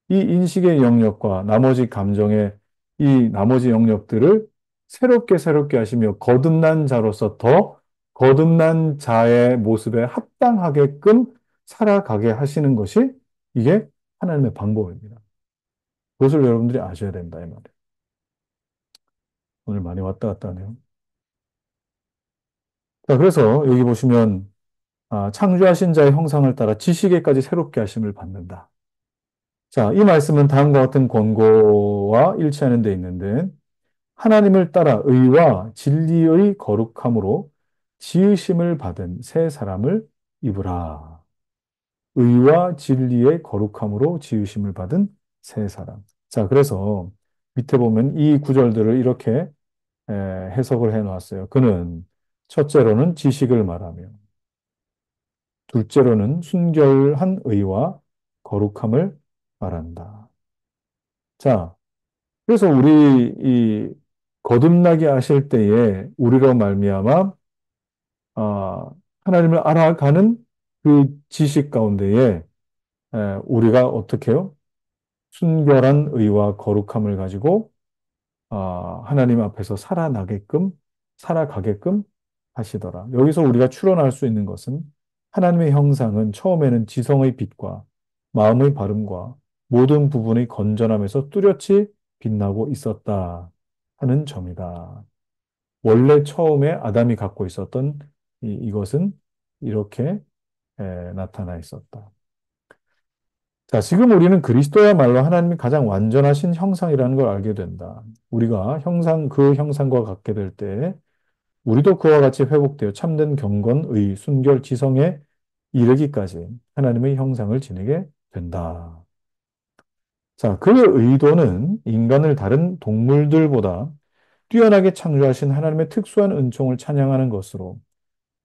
이 인식의 영역과 나머지 감정의 이 나머지 영역들을 새롭게 하시며 거듭난 자로서 더 거듭난 자의 모습에 합당하게끔 살아가게 하시는 것이 이게 하나님의 방법입니다. 그것을 여러분들이 아셔야 된다, 이 말이에요. 오늘 많이 왔다 갔다 하네요. 자, 그래서 여기 보시면 창조하신 자의 형상을 따라 지식에까지 새롭게 하심을 받는다. 자, 이 말씀은 다음과 같은 권고와 일치하는 데 있는데 하나님을 따라 의와 진리의 거룩함으로 지으심을 받은 새 사람을 입으라. 의와 진리의 거룩함으로 지으심을 받은 새 사람. 자, 그래서 밑에 보면 이 구절들을 이렇게 해석을 해 놓았어요. 그는 첫째로는 지식을 말하며 둘째로는 순결한 의와 거룩함을 말한다. 자, 그래서 우리 이 거듭나게 하실 때에 우리로 말미암아 아, 하나님을 알아가는 그 지식 가운데에 우리가 어떻게 해요? 순결한 의와 거룩함을 가지고 하나님 앞에서 살아가게끔 하시더라. 여기서 우리가 추론할 수 있는 것은 하나님의 형상은 처음에는 지성의 빛과 마음의 바름과 모든 부분의 건전함에서 뚜렷이 빛나고 있었다 하는 점이다. 원래 처음에 아담이 갖고 있었던 이것은 이렇게 나타나 있었다. 자, 지금 우리는 그리스도야말로 하나님이 가장 완전하신 형상이라는 걸 알게 된다. 우리가 그 형상과 같게 될 때, 우리도 그와 같이 회복되어 참된 경건, 의, 순결, 지성에 이르기까지 하나님의 형상을 지니게 된다. 자, 그 의도는 인간을 다른 동물들보다 뛰어나게 창조하신 하나님의 특수한 은총을 찬양하는 것으로,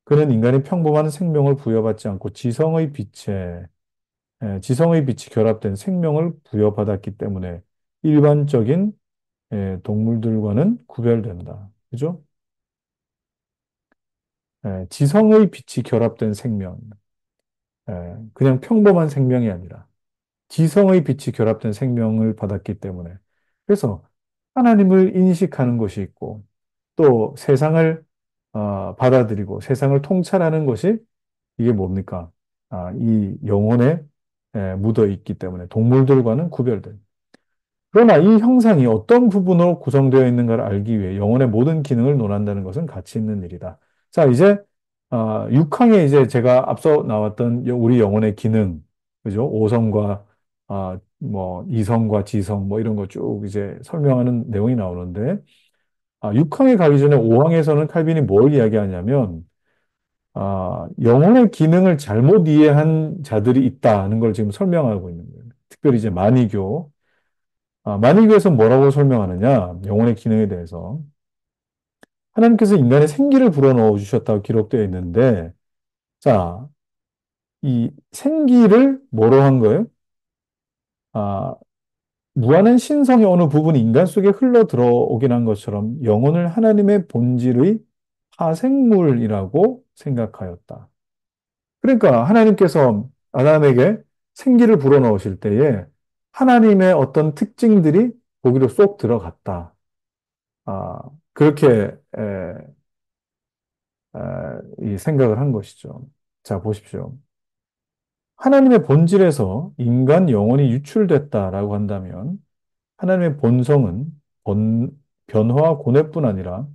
그는 인간이 평범한 생명을 부여받지 않고 지성의 빛이 결합된 생명을 부여받았기 때문에 일반적인 동물들과는 구별된다. 그죠? 지성의 빛이 결합된 생명. 그냥 평범한 생명이 아니라 지성의 빛이 결합된 생명을 받았기 때문에. 그래서 하나님을 인식하는 것이 있고 또 세상을 받아들이고 세상을 통찰하는 것이 이게 뭡니까? 이 영혼에 묻어 있기 때문에 동물들과는 구별된. 그러나 이 형상이 어떤 부분으로 구성되어 있는가를 알기 위해 영혼의 모든 기능을 논한다는 것은 가치 있는 일이다. 자, 이제 6항에 이제 제가 앞서 나왔던 우리 영혼의 기능, 그죠? 오성과 뭐 이성과 지성 뭐 이런 거 쭉 이제 설명하는 내용이 나오는데 6항에 가기 전에 5항에서는 칼빈이 뭘 이야기하냐면 영혼의 기능을 잘못 이해한 자들이 있다는 걸 지금 설명하고 있는 거예요. 특별히 이제 만이교. 만이교에서 뭐라고 설명하느냐? 영혼의 기능에 대해서. 하나님께서 인간의 생기를 불어넣어 주셨다고 기록되어 있는데, 자, 이 생기를 뭐로 한 거예요? 아, 무한한 신성의 어느 부분이 인간 속에 흘러 들어오긴 한 것처럼 영혼을 하나님의 본질의 파생물이라고 생각하였다. 그러니까 하나님께서 아담에게 생기를 불어넣으실 때에 하나님의 어떤 특징들이 거기로 쏙 들어갔다. 아, 그렇게 이 생각을 한 것이죠. 자, 보십시오. 하나님의 본질에서 인간 영혼이 유출됐다라고 한다면 하나님의 본성은 변화와 고뇌뿐 아니라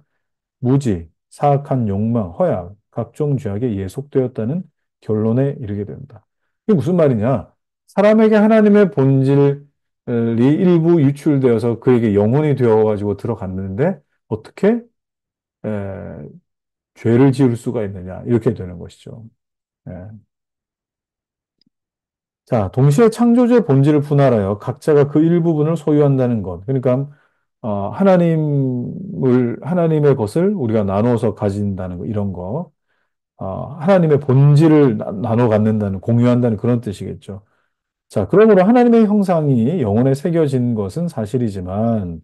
무지, 사악한 욕망, 허약, 각종 죄악에 예속되었다는 결론에 이르게 된다. 이게 무슨 말이냐? 사람에게 하나님의 본질이 일부 유출되어서 그에게 영혼이 되어가지고 들어갔는데 어떻게 에, 죄를 지을 수가 있느냐? 이렇게 되는 것이죠. 예. 자, 동시에 창조주의 본질을 분할하여 각자가 그 일부분을 소유한다는 것. 그러니까 하나님의 것을 우리가 나눠서 가진다는 거, 이런 거. 하나님의 본질을 나눠 갖는다는, 공유한다는 그런 뜻이겠죠. 자, 그러므로 하나님의 형상이 영혼에 새겨진 것은 사실이지만,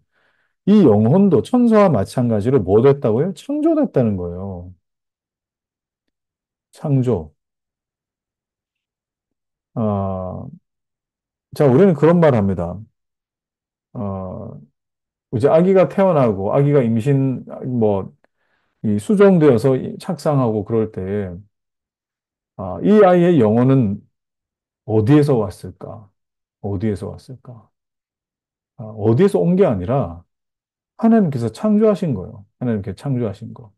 이 영혼도 천사와 마찬가지로 뭐 됐다고요? 창조됐다는 거예요. 창조. 아, 자, 우리는 그런 말 합니다. 어, 이제 아기가 태어나고 아기가 임신, 뭐, 이 수정되어서 착상하고 그럴 때, 이 아이의 영혼은 어디에서 왔을까? 어디에서 왔을까? 어디에서 온 게 아니라 하나님께서 창조하신 거예요. 하나님께서 창조하신 거.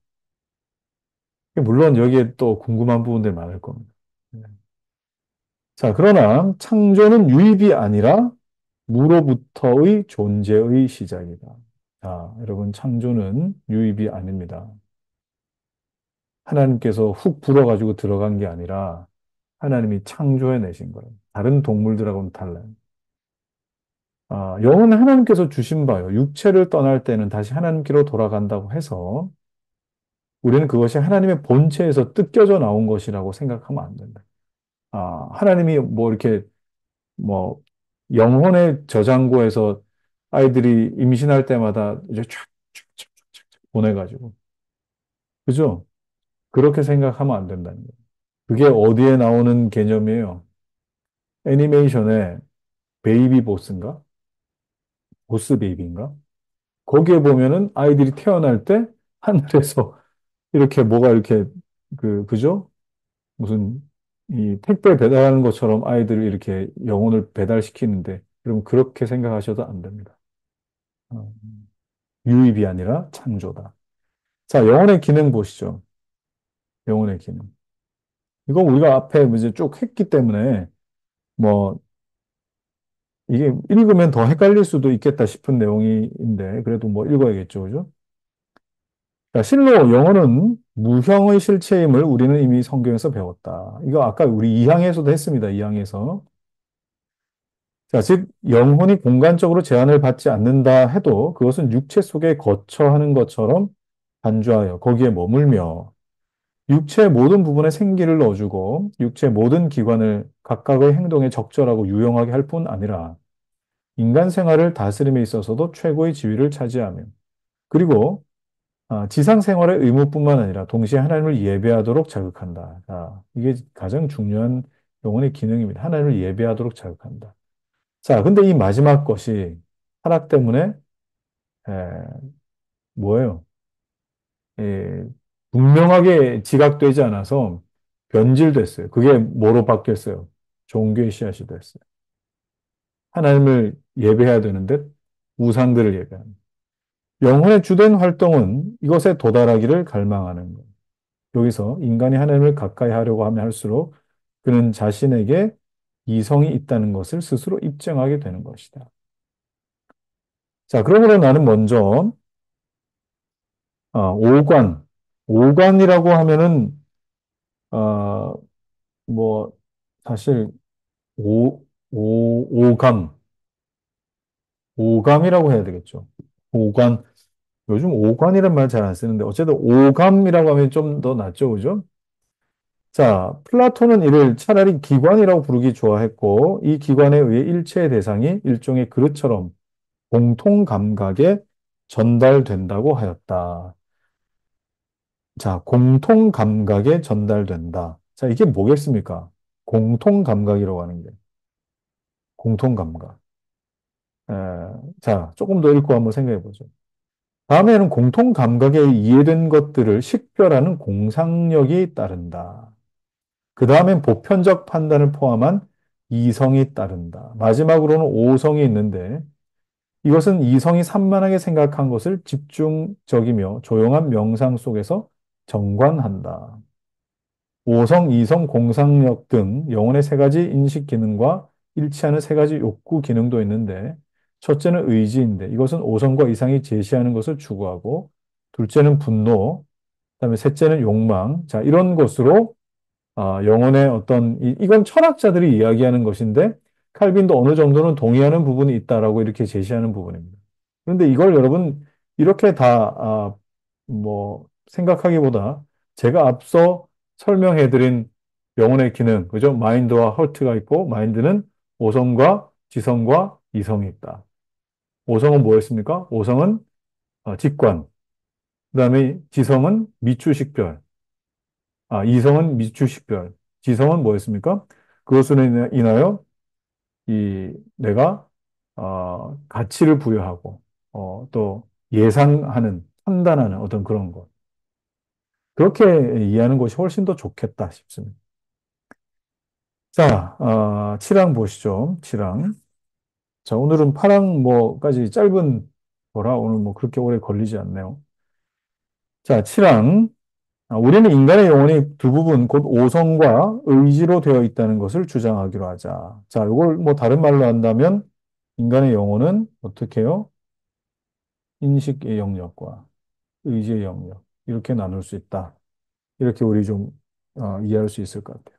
물론 여기에 또 궁금한 부분들 많을 겁니다. 네. 자, 그러나 창조는 유입이 아니라 무로부터의 존재의 시작이다. 자, 여러분, 창조는 유입이 아닙니다. 하나님께서 훅 불어가지고 들어간 게 아니라 하나님이 창조해 내신 거예요. 다른 동물들하고는 달라요. 영은 하나님께서 주신 바요. 육체를 떠날 때는 다시 하나님께로 돌아간다고 해서 우리는 그것이 하나님의 본체에서 뜯겨져 나온 것이라고 생각하면 안 된다. 하나님이 뭐 이렇게 뭐 영혼의 저장고에서 아이들이 임신할 때마다 이제 촥촥촥촥 보내가지고 그죠? 그렇게 생각하면 안 된다는 거예요. 그게 어디에 나오는 개념이에요? 애니메이션의 베이비 보스인가? 보스 베이비인가? 거기에 보면은 아이들이 태어날 때 하늘에서 이렇게 뭐가 이렇게 그죠? 무슨 이 택배 배달하는 것처럼 아이들을 이렇게 영혼을 배달시키는데 여러분 그렇게 생각하셔도 안 됩니다. 어, 유입이 아니라 창조다. 자, 영혼의 기능 보시죠. 영혼의 기능. 이거 우리가 앞에 이제 쭉 했기 때문에 뭐 이게 읽으면 더 헷갈릴 수도 있겠다 싶은 내용인데 그래도 뭐 읽어야겠죠, 그죠? 자, 실로 영혼은 무형의 실체임을 우리는 이미 성경에서 배웠다. 이거 아까 우리 2항에서도 했습니다. 2항에서. 자, 즉 영혼이 공간적으로 제한을 받지 않는다 해도 그것은 육체 속에 거처하는 것처럼 간주하여 거기에 머물며 육체의 모든 부분에 생기를 넣어주고 육체의 모든 기관을 각각의 행동에 적절하고 유용하게 할 뿐 아니라 인간 생활을 다스림에 있어서도 최고의 지위를 차지하며 그리고 지상 생활의 의무뿐만 아니라 동시에 하나님을 예배하도록 자극한다. 자, 이게 가장 중요한 영혼의 기능입니다. 하나님을 예배하도록 자극한다. 자, 근데 이 마지막 것이 타락 때문에 에, 뭐예요? 예, 분명하게 지각되지 않아서 변질됐어요. 그게 뭐로 바뀌었어요? 종교의 씨앗이 됐어요. 하나님을 예배해야 되는데 우상들을 예배하는. 영혼의 주된 활동은 이것에 도달하기를 갈망하는 것. 여기서 인간이 하나님을 가까이 하려고 하면 할수록 그는 자신에게 이성이 있다는 것을 스스로 입증하게 되는 것이다. 자, 그러므로 나는 먼저 오관, 오관이라고 하면은 어, 뭐 사실 오, 오감, 오감이라고 해야 되겠죠. 오관, 요즘 오관이란 말 잘 안 쓰는데 어쨌든 오감이라고 하면 좀 더 낫죠, 그죠? 자, 플라톤은 이를 차라리 기관이라고 부르기 좋아했고, 이 기관에 의해 일체의 대상이 일종의 그릇처럼 공통 감각에 전달된다고 하였다. 자, 공통 감각에 전달된다. 자, 이게 뭐겠습니까? 공통 감각이라고 하는 게. 공통 감각. 에, 자, 조금 더 읽고 한번 생각해 보죠. 다음에는 공통 감각에 이해된 것들을 식별하는 공상력이 따른다. 그 다음엔 보편적 판단을 포함한 이성이 따른다. 마지막으로는 오성이 있는데 이것은 이성이 산만하게 생각한 것을 집중적이며 조용한 명상 속에서 정관한다. 오성, 이성, 공상력 등 영혼의 세 가지 인식 기능과 일치하는 세 가지 욕구 기능도 있는데 첫째는 의지인데 이것은 오성과 이상이 제시하는 것을 추구하고 둘째는 분노, 그다음에 셋째는 욕망. 자, 이런 것으로 영혼의 어떤, 이건 철학자들이 이야기하는 것인데, 칼빈도 어느 정도는 동의하는 부분이 있다라고 이렇게 제시하는 부분입니다. 그런데 이걸 여러분, 이렇게 다, 생각하기보다 제가 앞서 설명해드린 영혼의 기능, 그죠? 마인드와 허트가 있고, 마인드는 오성과 지성과 이성이 있다. 오성은 뭐였습니까? 오성은 직관. 그다음에 지성은 미추식별. 이성은 미추식별. 지성은 뭐였습니까? 그것으로 인하여 내가 가치를 부여하고 또 예상하는 판단하는 어떤 그런 것. 그렇게 이해하는 것이 훨씬 더 좋겠다 싶습니다. 자, 7항 보시죠. 7항. 자, 오늘은 8항 뭐까지 짧은 거라 오늘 뭐 그렇게 오래 걸리지 않네요. 자, 7항. 우리는 인간의 영혼이 두 부분, 곧 오성과 의지로 되어 있다는 것을 주장하기로 하자. 자, 이걸 뭐 다른 말로 한다면 인간의 영혼은 어떻게 해요? 인식의 영역과 의지의 영역. 이렇게 나눌 수 있다. 이렇게 우리 좀 이해할 수 있을 것 같아요.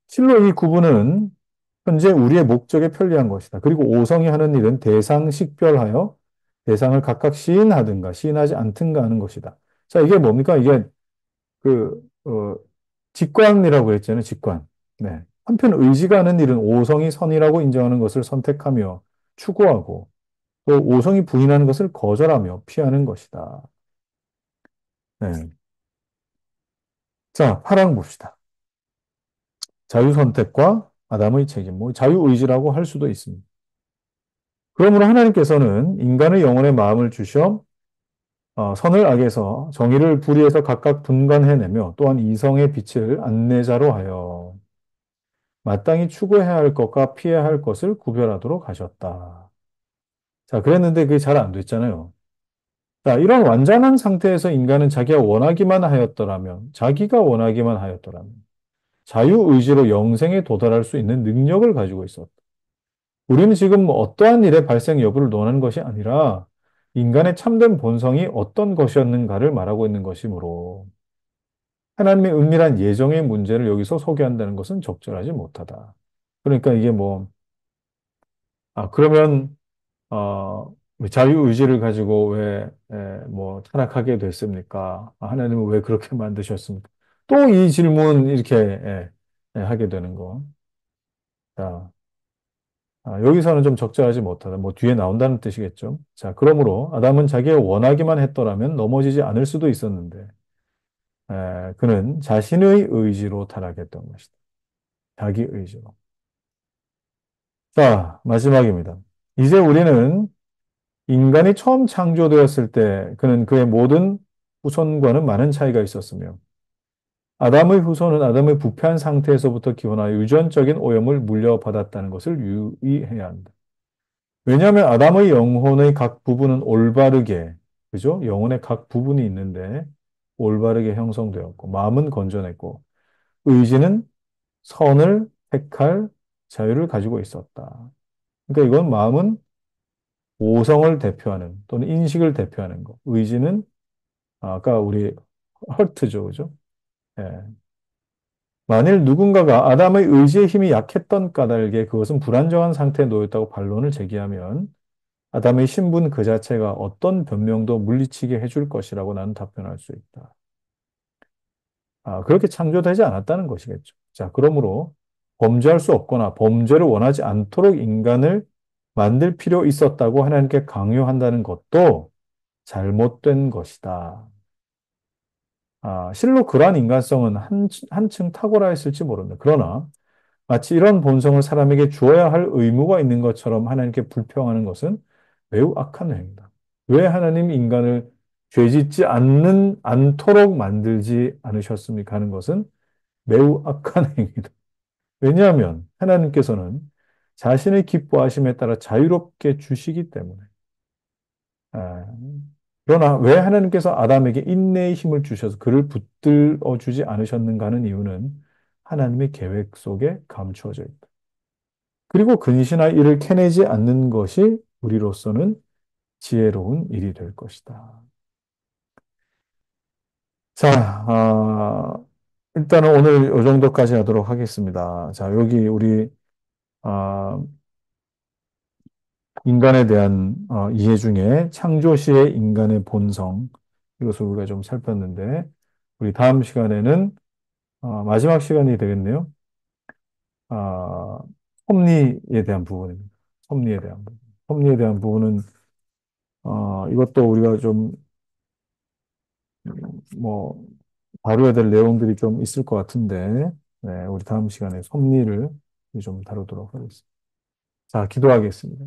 실로 이 구분은 현재 우리의 목적에 편리한 것이다. 그리고 오성이 하는 일은 대상 식별하여 대상을 각각 시인하든가 시인하지 않든가 하는 것이다. 자, 이게 뭡니까? 이게 그, 직관이라고 했잖아요. 직관. 네. 한편 의지가 하는 일은 오성이 선이라고 인정하는 것을 선택하며 추구하고 또 오성이 부인하는 것을 거절하며 피하는 것이다. 네. 자, 파랑 봅시다. 자유선택과 아담의 책임, 뭐 자유의지라고 할 수도 있습니다. 그러므로 하나님께서는 인간의 영혼에 마음을 주셔 선을 악에서 정의를 불의에서 각각 분간해내며 또한 이성의 빛을 안내자로 하여 마땅히 추구해야 할 것과 피해야 할 것을 구별하도록 하셨다. 자, 그랬는데 그게 잘 안 됐잖아요. 자, 이런 완전한 상태에서 인간은 자기가 원하기만 하였더라면, 자기가 원하기만 하였더라면, 자유의지로 영생에 도달할 수 있는 능력을 가지고 있었다. 우리는 지금 뭐 어떠한 일의 발생 여부를 논하는 것이 아니라 인간의 참된 본성이 어떤 것이었는가를 말하고 있는 것이므로 하나님의 은밀한 예정의 문제를 여기서 소개한다는 것은 적절하지 못하다. 그러니까 이게 뭐, 그러면, 자유의지를 가지고 왜, 뭐, 타락하게 됐습니까? 하나님은 왜 그렇게 만드셨습니까? 또 이 질문 이렇게, 하게 되는 거. 자, 여기서는 좀 적절하지 못하다. 뭐 뒤에 나온다는 뜻이겠죠. 자, 그러므로 아담은 자기가 원하기만 했더라면 넘어지지 않을 수도 있었는데, 그는 자신의 의지로 타락했던 것이다. 자기 의지로. 자, 마지막입니다. 이제 우리는 인간이 처음 창조되었을 때 그는 그의 모든 후손과는 많은 차이가 있었으며, 아담의 후손은 아담의 부패한 상태에서부터 기원하여 유전적인 오염을 물려받았다는 것을 유의해야 한다. 왜냐하면 아담의 영혼의 각 부분은 올바르게, 그죠? 영혼의 각 부분이 있는데 올바르게 형성되었고, 마음은 건전했고, 의지는 선을 택할 자유를 가지고 있었다. 그러니까 이건 마음은 오성을 대표하는 또는 인식을 대표하는 거. 의지는 아까 우리 헐트죠, 그죠? 예. 만일 누군가가 아담의 의지의 힘이 약했던 까닭에 그것은 불안정한 상태에 놓였다고 반론을 제기하면 아담의 신분 그 자체가 어떤 변명도 물리치게 해줄 것이라고 나는 답변할 수 있다. 그렇게 창조되지 않았다는 것이겠죠. 자, 그러므로 범죄할 수 없거나 범죄를 원하지 않도록 인간을 만들 필요 있었다고 하나님께 강요한다는 것도 잘못된 것이다. 실로 그러한 인간성은 한층 탁월하 있을지 모른다. 그러나 마치 이런 본성을 사람에게 주어야 할 의무가 있는 것처럼 하나님께 불평하는 것은 매우 악한 행위다. 왜 하나님 인간을 죄짓지 않도록 만들지 않으셨습니까? 하는 것은 매우 악한 행위다. 왜냐하면 하나님께서는 자신의 기뻐하심에 따라 자유롭게 주시기 때문에. 아, 그러나 왜 하나님께서 아담에게 인내의 힘을 주셔서 그를 붙들어 주지 않으셨는가 하는 이유는 하나님의 계획 속에 감추어져 있다. 그리고 근신할 이를 캐내지 않는 것이 우리로서는 지혜로운 일이 될 것이다. 자, 일단은 오늘 이 정도까지 하도록 하겠습니다. 자, 여기 우리 아, 인간에 대한 이해 중에 창조 시의 인간의 본성 이것을 우리가 좀 살폈는데 우리 다음 시간에는 마지막 시간이 되겠네요. 아, 섭리에 대한 부분입니다. 섭리에 대한 부분. 섭리에 대한 부분은 이것도 우리가 좀, 뭐, 다루어야 될 내용들이 좀 있을 것 같은데, 네, 우리 다음 시간에 섭리를 좀 다루도록 하겠습니다. 자, 기도하겠습니다.